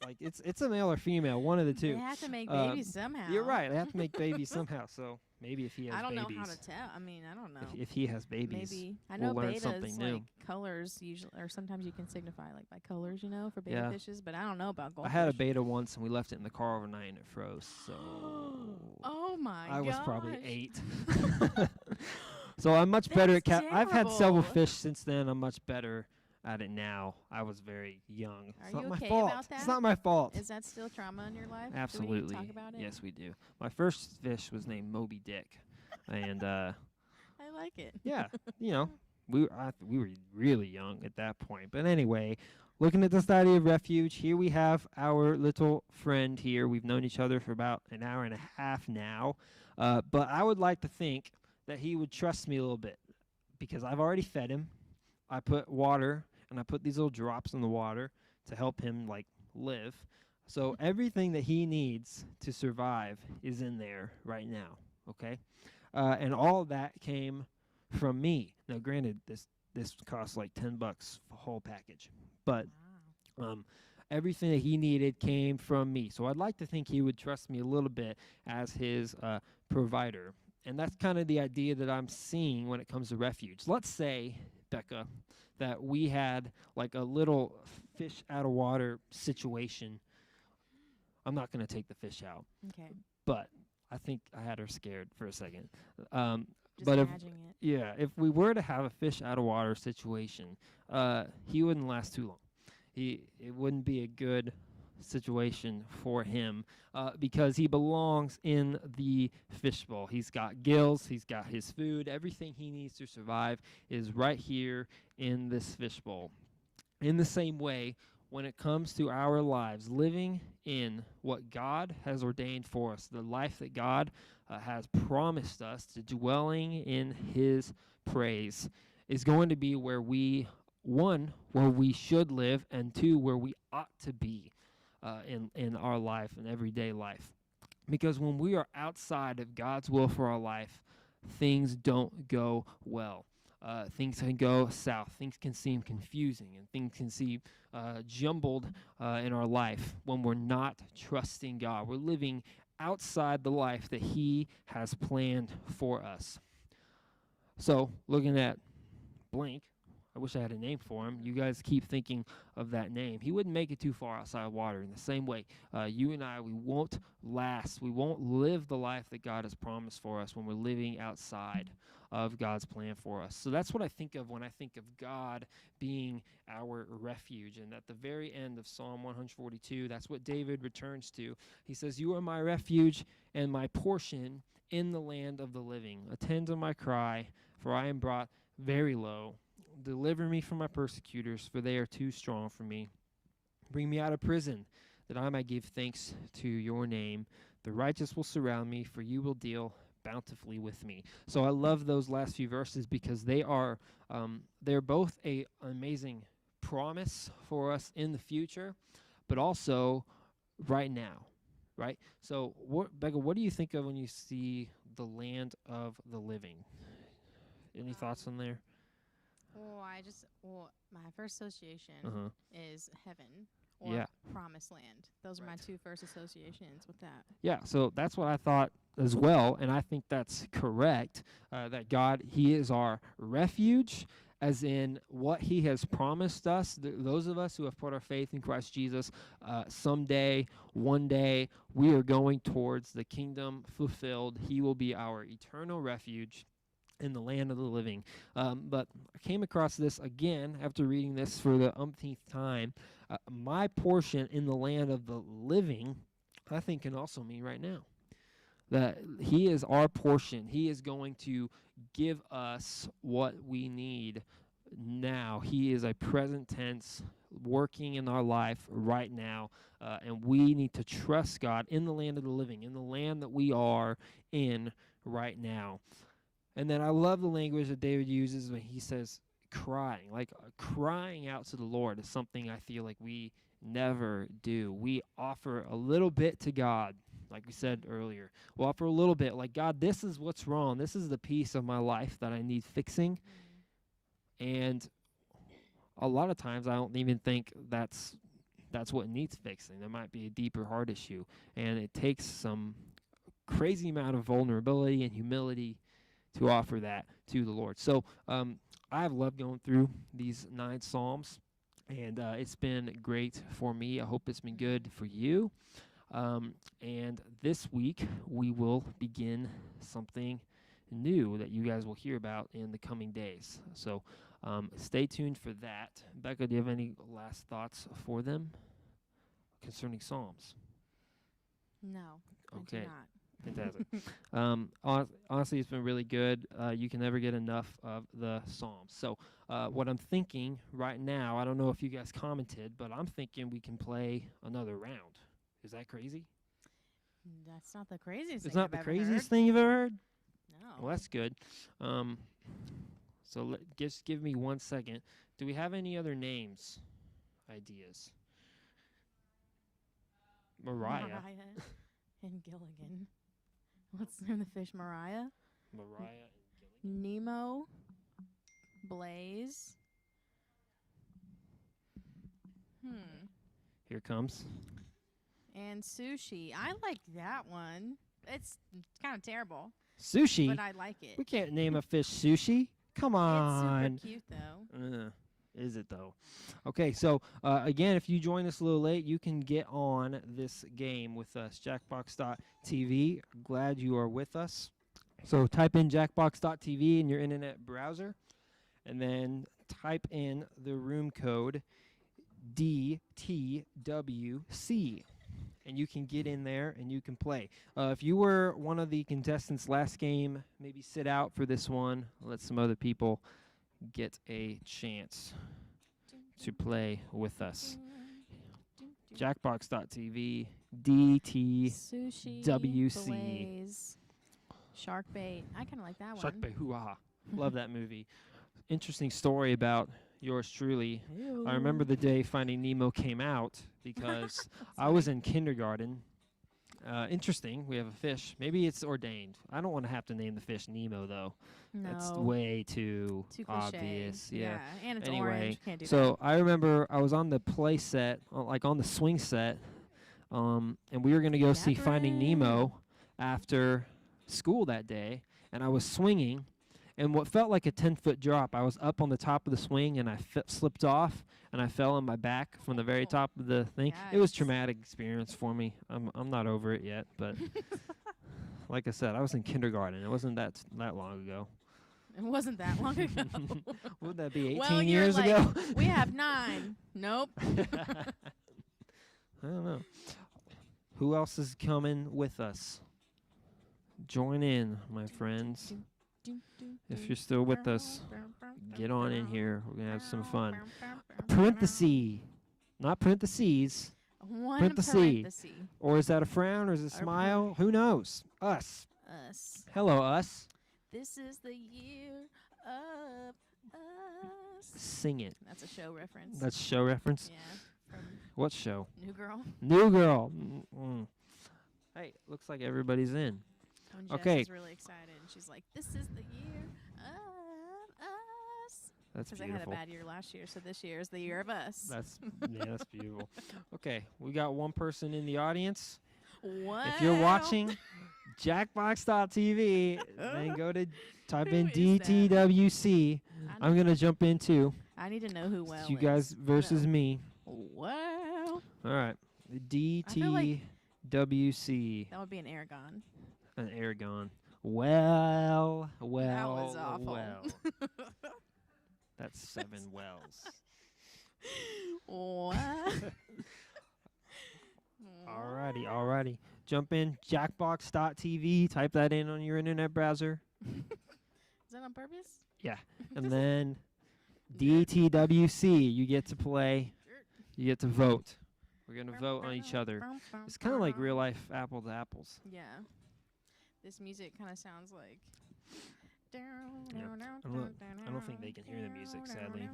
Like, it's a male or female, one of the two. They have to make babies somehow. You're right. They have to make babies somehow. So maybe if he has I don't babies. know how to tell. I mean, I don't know. If he has babies, Maybe I we'll know learn something betas new. like colors usually, or sometimes you can signify like by colors, you know, for beta Yeah. fishes. But I don't know about I goldfish. had a beta once, and we left it in the car overnight, and it froze. So Oh my god! I was probably 8. So I'm much better at That's I've had several terrible. fish since then. I'm much better at it now. I was very young. Are It's you not my okay fault. about It's that? not my fault. Is that still trauma in your life? Absolutely. Do we talk about it? Yes, we do. My first fish was named Moby Dick, and I like it. yeah, you know, we were really young at that point. But anyway, looking at this idea of refuge, here we have our little friend here. We've known each other for about an hour and a half now, but I would like to think that he would trust me a little bit because I've already fed him. I put water, and I put these little drops in the water to help him, like, live. So everything that he needs to survive is in there right now, okay? And all of that came from me. Now, granted, this costs like $10, the whole package. But Wow. everything that he needed came from me. So I'd like to think he would trust me a little bit as his provider. And that's kind of the idea that I'm seeing when it comes to refuge. Let's say, Becca, that we had like a little fish out of water situation. I'm not going to take the fish out, Okay. but I think I had her scared for a second. Just But imagining it. Yeah, if we were to have a fish out of water situation, he wouldn't last too long. It wouldn't be a good situation for him because he belongs in the fishbowl. He's got gills, he's got his food, everything he needs to survive is right here in this fishbowl. In the same way, when it comes to our lives, living in what God has ordained for us, the life that God has promised us, to dwelling in his praise, is going to be where we, 1, where we should live, and 2, where we ought to be in our life, in everyday life. Because when we are outside of God's will for our life, things don't go well. Things can go south. Things can seem confusing, and things can seem jumbled in our life when we're not trusting God. We're living outside the life that he has planned for us. So, looking at blank, I wish I had a name for him. You guys keep thinking of that name. He wouldn't make it too far outside of water. In the same way, you and I, we won't last. We won't live the life that God has promised for us when we're living outside of God's plan for us. So that's what I think of when I think of God being our refuge. And at the very end of Psalm 142, that's what David returns to. He says, "You are my refuge and my portion in the land of the living. Attend to my cry, for I am brought very low. Deliver me from my persecutors, for they are too strong for me. Bring me out of prison, that I might give thanks to your name. The righteous will surround me, for you will deal bountifully with me." So I love those last few verses because they're both an amazing promise for us in the future, but also right now, right? So, Becca, what do you think of when you see the land of the living? Any thoughts on there? My first association Uh-huh. is heaven or Yeah. promised land. Those are my Right. two first associations with that. Yeah, so that's what I thought as well, and I think that's correct. That God, He is our refuge, as in what He has promised us. Those of us who have put our faith in Christ Jesus, someday, one day, we are going towards the kingdom fulfilled. He will be our eternal refuge in the land of the living. But I came across this again after reading this for the umpteenth time. My portion in the land of the living, I think, can also mean right now. That He is our portion. He is going to give us what we need now. He is a present tense working in our life right now. And we need to trust God in the land of the living, in the land that we are in right now. And then I love the language that David uses when he says crying. Like crying out to the Lord is something I feel like we never do. We offer a little bit to God, like we said earlier. We'll offer a little bit, like, God, this is what's wrong. This is the piece of my life that I need fixing. And a lot of times I don't even think that's what needs fixing. There might be a deeper heart issue. And it takes some crazy amount of vulnerability and humility to offer that to the Lord. So I've loved going through these 9 Psalms, and it's been great for me. I hope it's been good for you. And this week, we will begin something new that you guys will hear about in the coming days. So stay tuned for that. Becca, do you have any last thoughts for them concerning Psalms? No, I Okay. do not. Fantastic. Honestly, it's been really good. You can never get enough of the Psalms. So what I'm thinking right now, I don't know if you guys commented, but I'm thinking we can play another round. Is that crazy? That's not the craziest It's thing not I've the ever craziest heard. thing you've ever heard? No. Well, that's good. So just give me 1 second. Do we have any other names, ideas? Mariah. And Gilligan. What's the name of the fish? Mariah? Mariah and Gilligan. Nemo. Blaze. Here comes. And sushi. I like that one. It's kind of terrible, Sushi. but I like it. We can't name a fish sushi. Come on. It's super cute, though. Is it though? Okay, so again, if you join us a little late, you can get on this game with us, Jackbox.tv. Glad you are with us. So type in Jackbox.tv in your internet browser, and then type in the room code DTWC. And you can get in there and you can play. If you were one of the contestants last game, maybe sit out for this one. Let some other people get a chance to play with us. Jackbox.tv, Sushi. DTWC. Blaze. Shark bait. I kind of like that one. Shark Bay Hoo-Ha. Love that movie. Interesting story about yours truly. Ew. I remember the day Finding Nemo came out because I was in kindergarten. Interesting. We have a fish. Maybe it's ordained. I don't want to have to name the fish Nemo, though. No. That's way too Too cliche. obvious. Yeah. And it's Anyway, orange. Can't do so I remember I was on the play set, like on the swing set, and we were going to go see Finding Nemo after school that day, and I was swinging. And what felt like a 10-foot drop, I was up on the top of the swing, and I slipped off, and I fell on my back from the very top of the thing. It was a Yikes. traumatic experience for me. I'm not over it yet, but like I said, I was in kindergarten. It wasn't that long ago. It wasn't that long ago. Would that be 18 well, years you're like, ago? we have 9. Nope. I don't know. Who else is coming with us? Join in, my friends. If you're still with us, get on in here. We're going to have some fun. Parenthesis. Not parentheses. One Parenthesis. parenthesis. Or is that a frown or is it a smile? Who knows? Us. Us. Hello, us. This is the year of us. Sing it. That's a show reference. That's show reference. Yeah. From What show? New Girl. New Girl. Mm-mm. Hey, looks like everybody's in. When Jess Okay. is really excited, and she's like, "This is the year of us." That's Because I had a beautiful. bad year last year, so this year is the year of us. That's that's beautiful. Okay, we got one person in the audience. What? If you're watching Jackbox.tv, then go to type in Who is that? DTWC. I'm gonna jump in too. I need to know who It's well you guys is. versus me. Well, All right, the feel like DTWC, that would be an Aragon. an Aragon. Well, That was awful. well. That's 7 wells. What? Alrighty. Jump in Jackbox.tv. Type that in on your internet browser. Is that on purpose? Yeah, and then DTWC. You get to play. You get to vote. We're gonna vote on each other. It's kind of like real life apple to apples. Yeah. This music kind of sounds like. I don't think they can hear the music, sadly.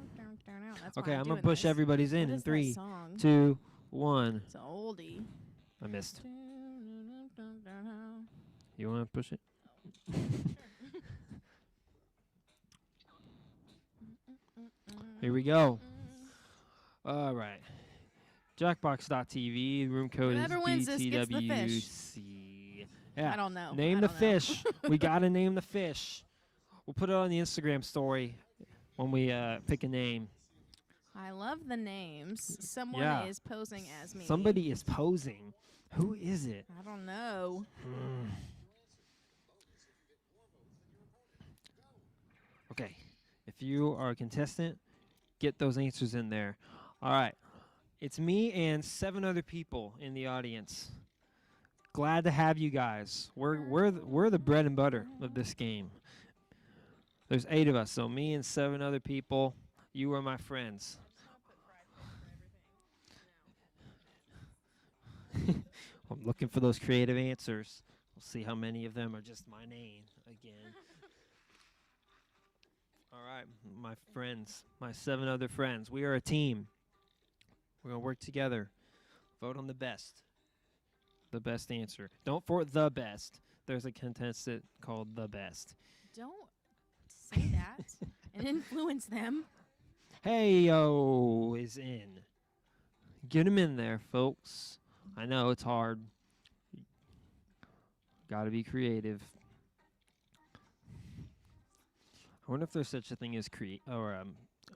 That's Okay, why I'm doing gonna push this. everybody's in What is that 3, song? 2, 1. It's an oldie. I missed. You want to push it? Here we go. All right. Jackbox.tv. Room code Whoever is wins this gets the fish. DTWC. Yeah. I don't know. Name I the don't know. fish. We gotta name the fish. We'll put it on the Instagram story when we pick a name. I love the names. Someone Yeah. is posing as me. Somebody is posing. Who is it? I don't know. Okay. If you are a contestant, get those answers in there. All right. It's me and 7 other people in the audience. Glad to have you guys. We're the bread and butter of this game. There's 8 of us, so me and 7 other people. You are my friends. I'm looking for those creative answers. We'll see how many of them are just my name again. All right, my friends, my 7 other friends. We are a team. We're going to work together. Vote on the best. The best answer. Don't vote the best. There's a contestant called the best. Don't say that and influence them. Hey, yo, is in. Get him in there, folks. I know it's hard. Got to be creative. I wonder if there's such a thing as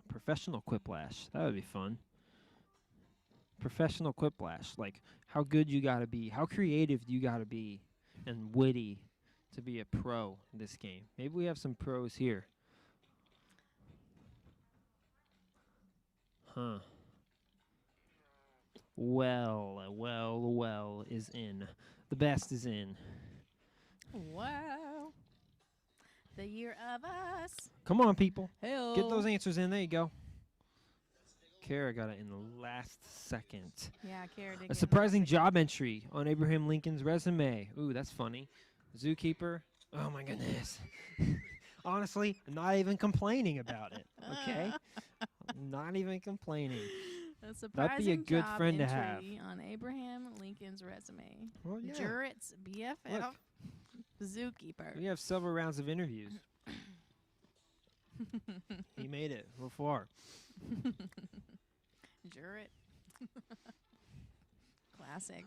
professional quiplash. That would be fun. Professional quiplash, like how good you got to be, how creative you got to be, and witty to be a pro in this game. Maybe we have some pros here. Huh. Well is in. The best is in. Wow. The year of us. Come on, people. Hey-o. Get those answers in. There you go. Kara got it in the last second. Yeah, Kara did. A get surprising job entry on Abraham Lincoln's resume. Ooh, that's funny. Zookeeper. Oh, my goodness. Honestly, I'm not even complaining about it. Okay? I'm not even complaining. a surprising That'd be a good job friend to have. entry on Abraham Lincoln's resume. Well, yeah. Jurit's BFF, Look. zookeeper. We have several rounds of interviews. He made it before. Jurit. Classic.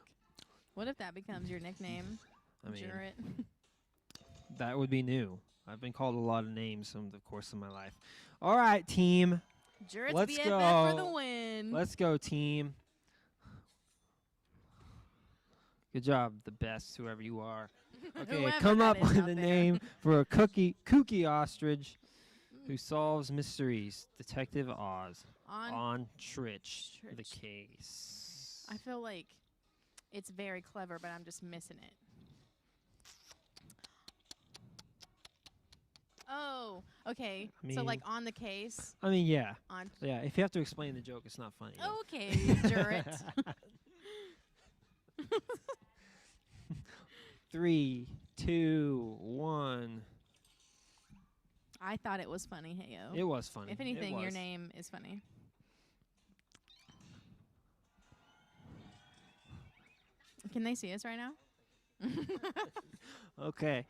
What if that becomes your nickname? I mean, Jurit. that would be new. I've been called a lot of names in the course of my life. All right, team. Jurit's Let's BFF for go. the win. Let's go, team. Good job, the best, whoever you are. Okay, Whoever come that up is with out a there. name for a kooky ostrich who solves mysteries. Detective Oz. On Tritch, the Tritch. case. I feel like it's very clever, but I'm just missing it. Oh, okay. I So like mean- on the case. I mean, yeah. On. Yeah, if you have to explain the joke, it's not funny. though. Okay, Jurit. 3, 2, 1. I thought it was funny, heyo. It was funny. If It anything, your was. name is funny. Can they see us right now? Okay.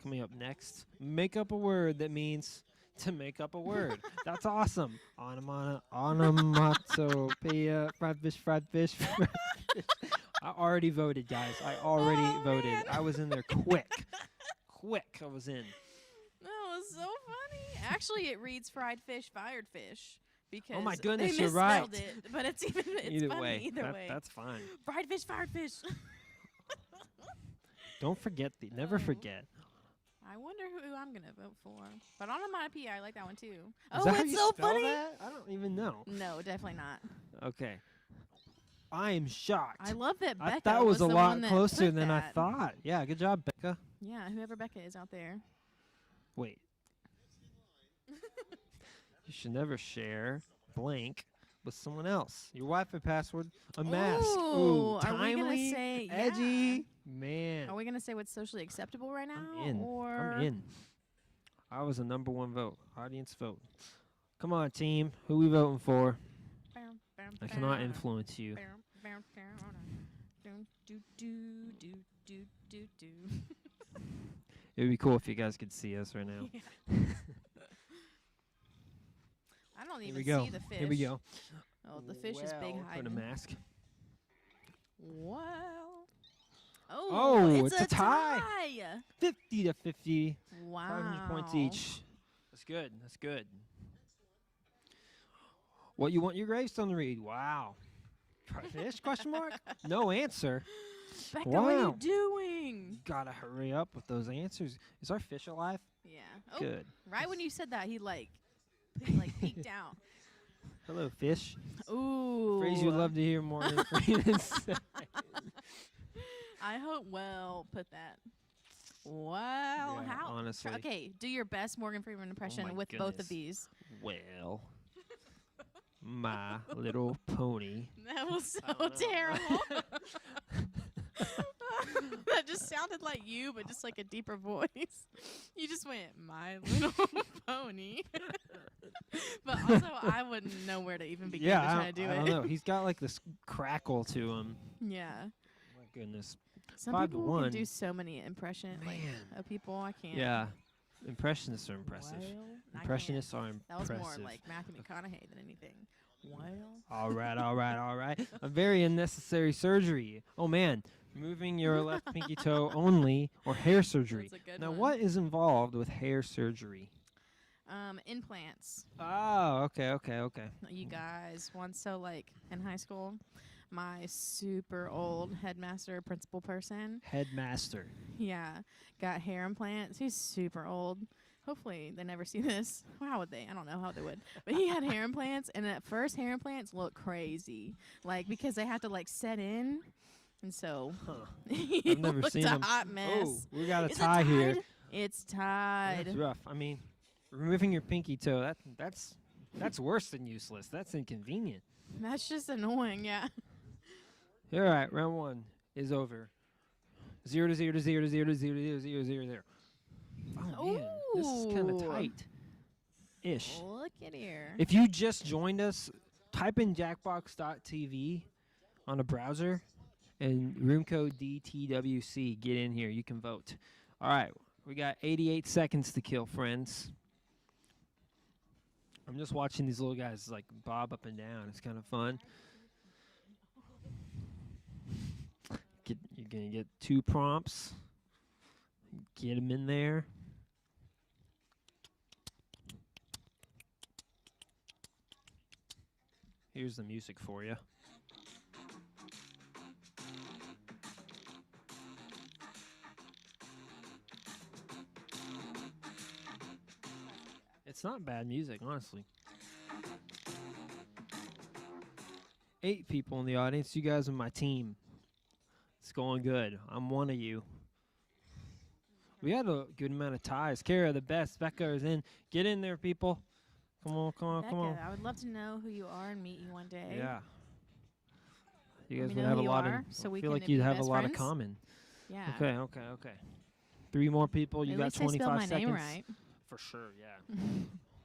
Coming up next, make up a word that means to make up a word. That's awesome. Onomatopoeia, fried fish, fried fish, fried fish. I already voted, guys. I already voted. man. I was in there quick. Quick, I was in. That was so funny. Actually, it reads fried fish, fired fish. Because Oh my goodness, they you're right. misspelled It, but it's Either funny way, either way. that's fine. Fried fish, fired fish. Don't forget never Oh. forget. I wonder who I'm gonna vote for. But onomatopoeia, I like that one too. Is Oh, that how it's you so spell funny. that? I don't even know. No, definitely not. Okay. I am shocked. I love that Becca. I thought it was a the lot one that closer put than I that. thought. Yeah, good job, Becca. Yeah, whoever Becca is out there. Wait. You should never share blank with someone else. Your Wi-Fi password, a mask. Ooh, are timely, we gonna say edgy. Man, Are we gonna say what's socially acceptable right now? I'm in. Or I'm in. I was a number one vote. Audience vote. Come on, team. Who we voting for? I cannot influence you. It would be cool if you guys could see us right now. I don't Here even we go. see the fish. Here we go. Oh, the fish is big Well, hiding. Put a mask. Wow. Oh, it's it's a tie. tie. 50 to 50. Wow. 500 points each. That's good. That's good. What you want your gravestone to read? Wow. Fish? Question mark? No answer. Becca, what are Wow. you doing? Gotta hurry up with those answers. Is our fish alive? Yeah. Oh, Good. right when you said that, he peeked out. Hello, fish. Ooh. Phrase you would love to hear Morgan Freeman say. I hope Well put that. Wow. Yeah, How? honestly. Okay, do your best Morgan Freeman impression my with both goodness. of these. Well, My Little Pony. That was so don't know. terrible. That just sounded like you, but just like a deeper voice. You just went, My Little Pony. But also, I wouldn't know where to even begin to Yeah, try I to do don't it. know. He's got like this crackle to him. Yeah. My goodness. Some 5 to people 1. can do so many impressions Man. of people. I can't. Yeah. Impressionists are impressive. Well, I Impressionists can't. are That was impressive. more like Matthew McConaughey than anything. Well. All right, all right, all right. A very unnecessary surgery. Oh man, removing your left pinky toe only, or hair surgery. That's a good Now, one. what is involved with hair surgery? Implants. Oh, okay. You guys, once so like in high school, my super old headmaster principal person, Headmaster. yeah, got hair implants. He's super old. Hopefully they never see this. How would they? I don't know how they would. But he had hair implants, and at first hair implants look crazy, like because they have to like set in, and so Huh. he I've never looked seen a him. hot mess. Oh, we got a Is it tie here. tied? It's tied. That's rough. I mean, removing your pinky toe, that's worse than useless. That's inconvenient. That's just annoying. Yeah. All right, round 1 is over. 0 to 0 to 0 to 0 to 0 to 0 0 0 0. Oh man, this is kind of Ooh. tight-ish. Look at here. If you just joined us, type in jackbox.tv on a browser and room code DTWC. Get in here. You can vote. All right, we got 88 seconds to kill, friends. I'm just watching these little guys like bob up and down. It's kind of fun. You're going to get 2 prompts. Get them in there. Here's the music for you. It's not bad music, honestly. 8 people in the audience. You guys are my team. It's going good. I'm one of you. We had a good amount of ties. Kara, the best. Becca is in. Get in there, people. Come on, come on, Becca, come on. I would love to know who you are and meet you one day. Yeah. You Let guys me would know have who a you lot are, of. so I we feel can like you'd be have a best lot of friends. common. Yeah. Okay. 3 more people. You At got least I spelled 25 my seconds. name right. For sure, yeah.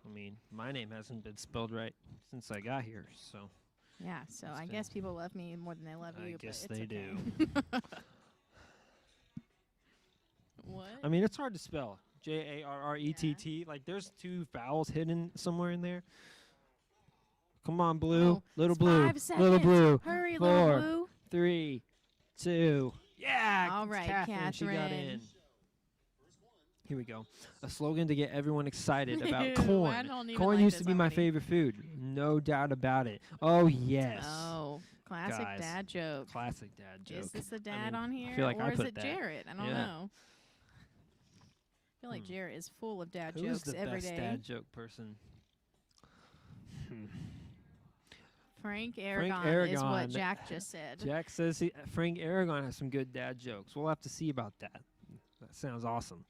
I mean, my name hasn't been spelled right since I got here, so Yeah. So I That's guess people love me more than they love I you. guess but it's they okay. do. What? I mean, it's hard to spell. Jarrett. Like there's 2 vowels hidden somewhere in there. Come on, Blue. Oh, Little it's Blue. 5 seconds. Little Blue. Hurry, 4, little Blue. 3, 2. Yeah. All it's right, Catherine. She got Catherine. in. Here we go. A slogan to get everyone excited about Ew, I corn. don't even Corn like used to this be my already. favorite food. No doubt about it. Oh, yes. Oh, classic Guys, dad joke. Classic dad joke. Is this the I dad mean, on here? I feel like or I is put it that. Jarrett? I don't Yeah. know. I feel like Jarrett is full of dad Who is jokes the every best day. dad joke person? Frank Aragon is what Aragon. Jack just said. Jack says Frank Aragon has some good dad jokes. We'll have to see about that. That sounds awesome.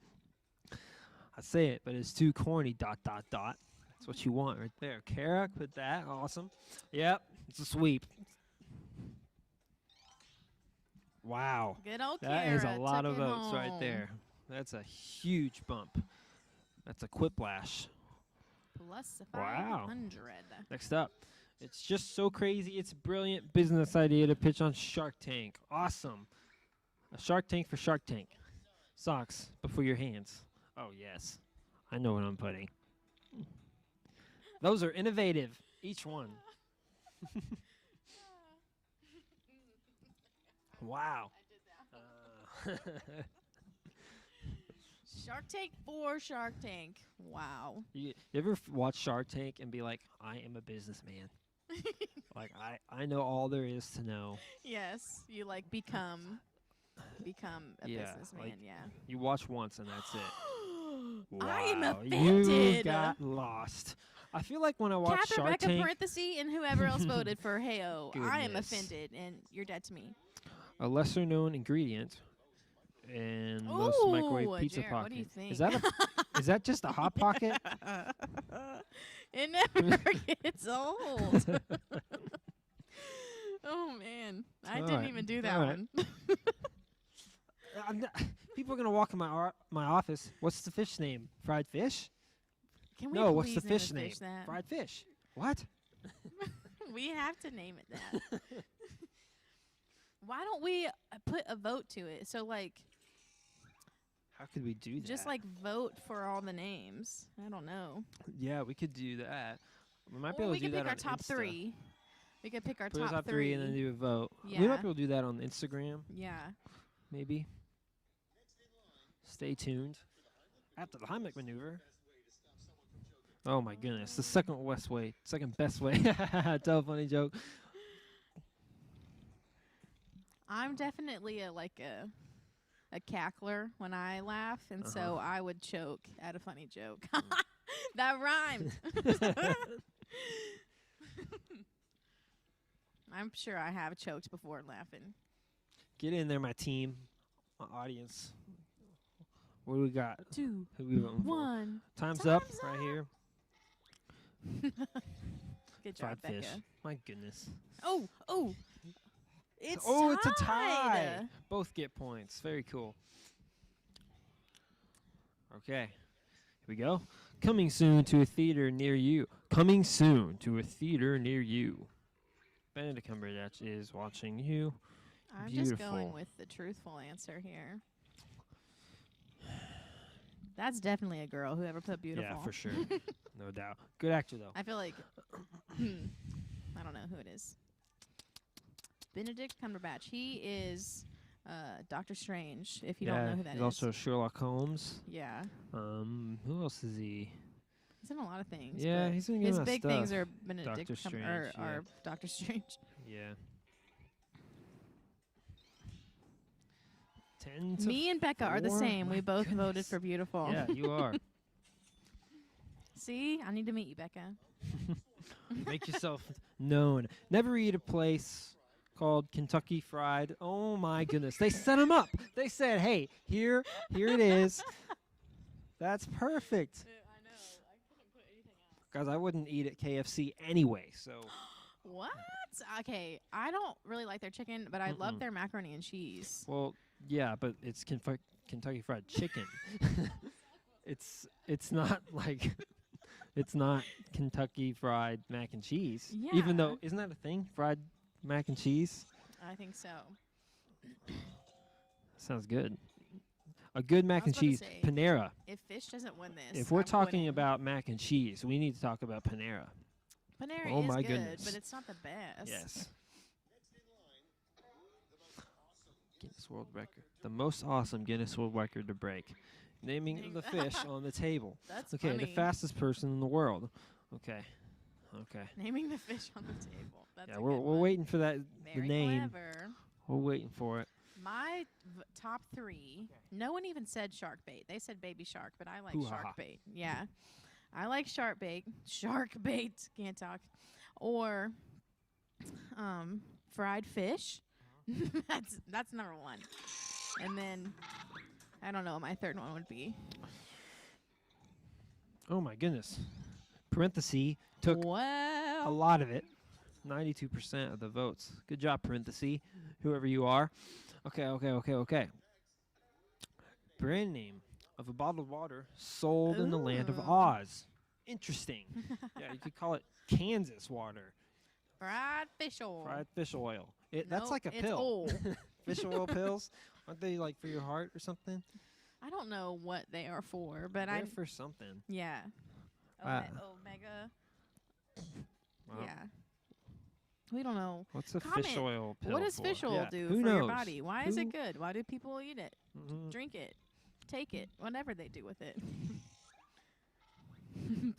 I say it, but it's too corny. ... That's what you want right there. Kara, put that. Awesome. Yep, it's a sweep. Wow. Good old That is a Kara lot took of it votes right home. there. That's a huge bump. That's a quiplash. Plus Wow. 500. Next up, it's just so crazy. It's a brilliant business idea to pitch on Shark Tank. Awesome. A Shark Tank for Shark Tank. Socks, but for your hands. Oh, yes. I know what I'm putting. Those are innovative, each one. Wow. Shark Tank for Shark Tank. Wow. You ever watch Shark Tank and be like, I am a businessman? Like, I know all there is to know. Yes, you like become a Yeah, businessman. like, Yeah. You watch once and that's it. I am Wow, You offended. got lost. I feel like when I watch Catherine, Shark Rebecca, Tank, parenthesis, and whoever else voted for Heyo. I am Goodness. offended, and you're dead to me. a lesser known ingredient in most Ooh, microwave pizza Jared, pockets. what do you think? Is that just a hot pocket? It never gets old. Oh man, I All didn't right, even do that all right. one. People are gonna walk in my office. What's the fish name? Fried fish? Can we No. What's the please name fish a name? that? Fried fish. What? We have to name it that. Why don't we put a vote to it? So like, How could we do that? just like vote for all the names. I don't know. Yeah, we could do that. We might be Or able we to do could pick that our on top Insta. 3. We could pick our Put our top, top 3 and then do a vote. We Yeah. might be able to do that on Instagram, Yeah. maybe. Stay tuned. After the Heimlich maneuver. Oh my goodness, the second best way. Tell a funny joke. I'm definitely a cackler when I laugh, and so I would choke at a funny joke. That rhymed. I'm sure I have choked before laughing. Get in there, my team, my audience. What do we got? 2, Who we voting for? 1. Time's up Time's right up. here. Good job, Fried Becca. fish. My goodness. Oh. It's It's a tie. tied. Both get points. Very cool. Okay. Here we go. Coming soon to a theater near you. Coming soon to a theater near you. Benedict Cumberbatch is watching you. I'm just going Beautiful. with the truthful answer here. That's definitely a girl. Whoever put beautiful. Yeah, for sure. No doubt. Good actor, though. I feel like I don't know who it is. Benedict Cumberbatch. He is Doctor Strange. If you don't know who that he's is. also Sherlock Holmes. Yeah, Who else is he? he's in a lot of things. Yeah, but he's in his good big things stuff. are Benedict Doctor Strange, yeah. or Doctor Strange. Yeah. 10 to Me and Becca are the 4? same. We My both voted goodness. for beautiful. Yeah, you are. See, I need to meet you, Becca. Make yourself known. Never eat a place called Kentucky Fried. Oh my goodness. They set him up. They said, hey, here it is. That's perfect. I know. I couldn't put anything else. Guys, I wouldn't eat at KFC anyway, so What? Okay, I don't really like their chicken, but I love Mm-mm. their macaroni and cheese. well, yeah, but it's Kentucky Fried Chicken. it's not like it's not Kentucky Fried Mac and Cheese. Even Yeah. though isn't that a thing? Fried mac and cheese? I think so. Sounds good. A good mac I was and about to cheese. say, Panera. If Fish doesn't win this, If we're I'm talking quitting. about mac and cheese, we need to talk about Panera. Panera oh is my good, goodness. but it's not the best. Yes. Next in line, the most awesome. Guinness World Record. The most awesome Guinness World Record to break. Naming the fish on the table. That's Okay, funny. the fastest person in the world. Okay. Okay. Naming the fish on the table. That's Yeah, a we're good one. waiting for that Very the name. clever. We're waiting for it. My top 3. No one even said shark bait. They said baby shark, but I like Hoo-ha-ha. shark bait. Yeah, I like shark bait. Shark bait. Can't talk. Or fried fish. that's number 1. And then I don't know what my third one would be. Oh my goodness. Parenthesis took a Well, lot of it. 92% of the votes. Good job, parenthesis. Whoever you are. Okay. Brand name of a bottled water sold in the land of Ooh. Oz. Interesting. Yeah, you could call it Kansas water. fried fish oil. Fried fish oil. That's Nope, like a it's pill. oil. Fish oil pills. Aren't they like for your heart or something? I don't know what they are for, but They're I for something. yeah. Omega. Wow. Yeah. We don't know. What's a fish Comment. oil pill What does for? fish oil Yeah, do who for knows? your body? Why is Who- it good? Why do people eat it? Mhm. Drink it, take it, whatever they do with it.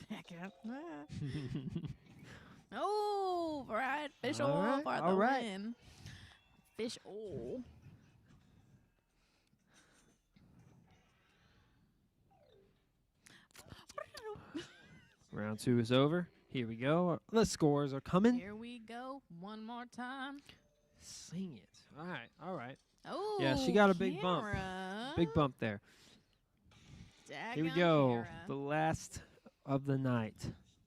Back up. Ah. Oh, fried fish All oil right, for the all right. win. Fish oil. Round 2 is over. Here we go. The scores are coming. Here we go. One more time. Sing it. All right. Oh, Yeah, she got a big bump. Kara. Big bump there. Here we Daggone go. Kara. The last of the night.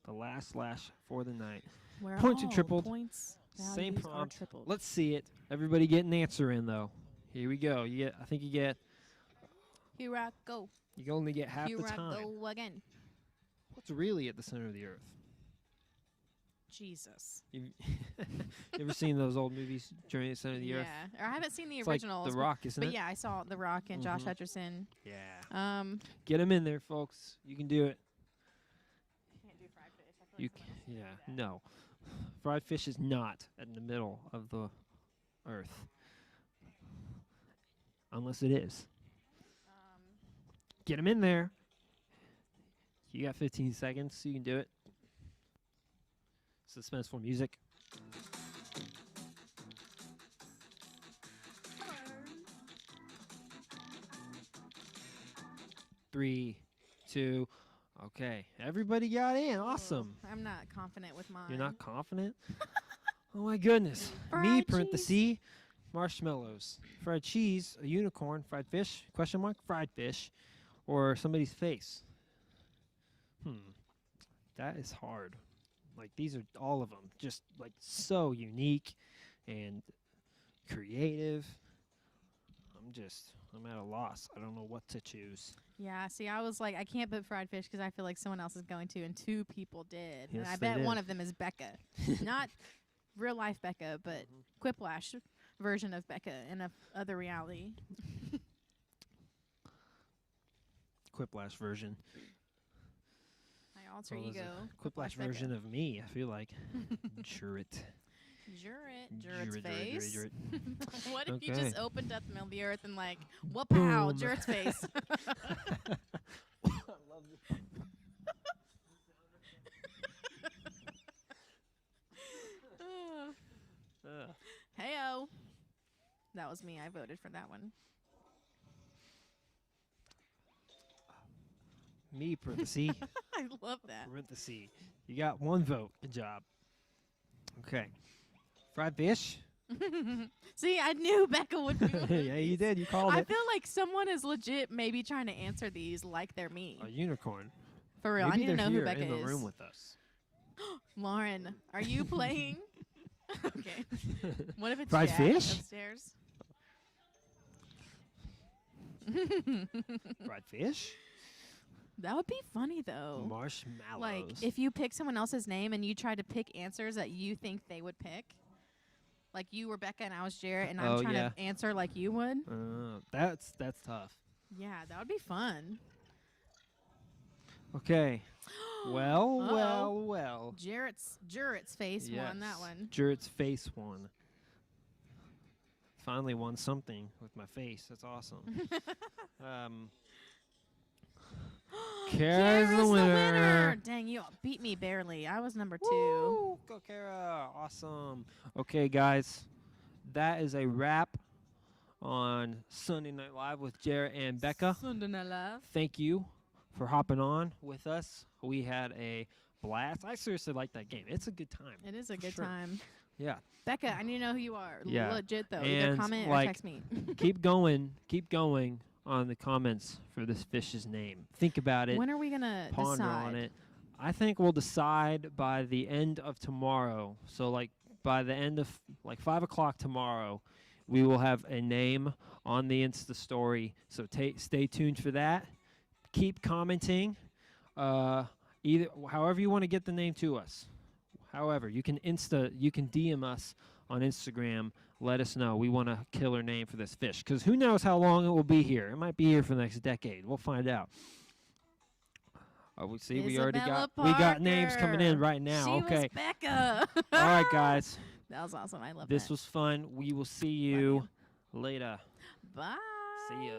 The last slash for the night. Where Points are all tripled. Points Same values are prompt. tripled. Let's see it. Everybody get an answer in though. Here we go. I think you get. Here I go. You only get half Here the I time. go again. What's really at the center of the earth? Jesus. You ever seen those old movies, Journey to the Center of the Earth? Yeah, or I haven't seen the It's like originals. The Rock, isn't but it? yeah, I saw The Rock and Josh Mhm. Hutcherson. Yeah. Get them in there, folks. You can do it. Can't do fried fish. I feel You yeah. No. Fried fish is not in the middle of the earth. Unless it is. Get them in there. You got 15 seconds, so you can do it. Suspenseful music. Three, two. Okay, everybody got in. Awesome. I'm not confident with mine. You're not confident? Oh my goodness. Me, Fried parenthesis, marshmallows. Fried cheese, a unicorn, fried fish, question mark, fried fish, or somebody's face. That is hard. Like, these are all of them. Just, like, so unique and creative. I'm at a loss. I don't know what to choose. Yeah, see, I was like, I can't put fried fish because I feel like someone else is going to, and 2 people did. Yes, and I they bet did. one of them is Becca. Not real life Becca, but Quiplash version of Becca in a other reality. Quiplash version. My alter What was it? ego. Quiplash version of me, I feel like. Juret. Juret. Juret's Juret, face. Juret, Juret. What if you Okay. just opened up the middle of the earth and like, whoop-pow, Boom. Juret's face? Ugh. Heyo. That was me. I voted for that one. Me, parenthesis. I love that. Parenthesis. You got 1 vote. Good job. Okay. Fried fish. See, I knew Becca would be one of Yeah, you these. did. You called I it. feel like someone is legit maybe trying to answer these like they're me. A unicorn. For real. Maybe I need to they're know here who Becca in the is. room with us. Lauren, are you playing? Okay. What if it's Fried Jack fish? upstairs? Fried fish. That would be funny though. Marshmallows. Like if you pick someone else's name and you try to pick answers that you think they would pick. Like you were Becca and I was Jarrett and I'm Oh, trying yeah. to answer like you would. That's tough. Yeah, that would be fun. Okay. Well, Uh-oh. well. Jarrett's face won that one. Jarrett's face won. Finally won something with my face. That's awesome. Kara's the winner. Dang, you beat me barely. I was number 2. Woo! Go Kara. Awesome. Okay, guys. That is a wrap on Sunday Night Live with Jarrett and Becca. Sunday Night Live. Thank you for hopping on with us. We had a blast. I seriously like that game. It's a good time. It is a for good sure. time. Yeah. Becca, I need to know who you are. Yeah. Legit, though. Either And, comment or like, text me. Keep going on the comments for this fish's name. Think about it. When are we going to Ponder decide? on it. I think we'll decide by the end of tomorrow. So, like, by the end of, 5 o'clock tomorrow, we will have a name on the Insta story. So stay tuned for that. Keep commenting. However you want to get the name to us. However, you can DM us on Instagram. Let us know. We want a killer name for this fish. Because who knows how long it will be here. It might be here for the next decade. We'll find out. We already got names coming in right now. She okay. was Becca. All right, guys. That was awesome. I love This that. was fun. We will see you later. Bye. See ya.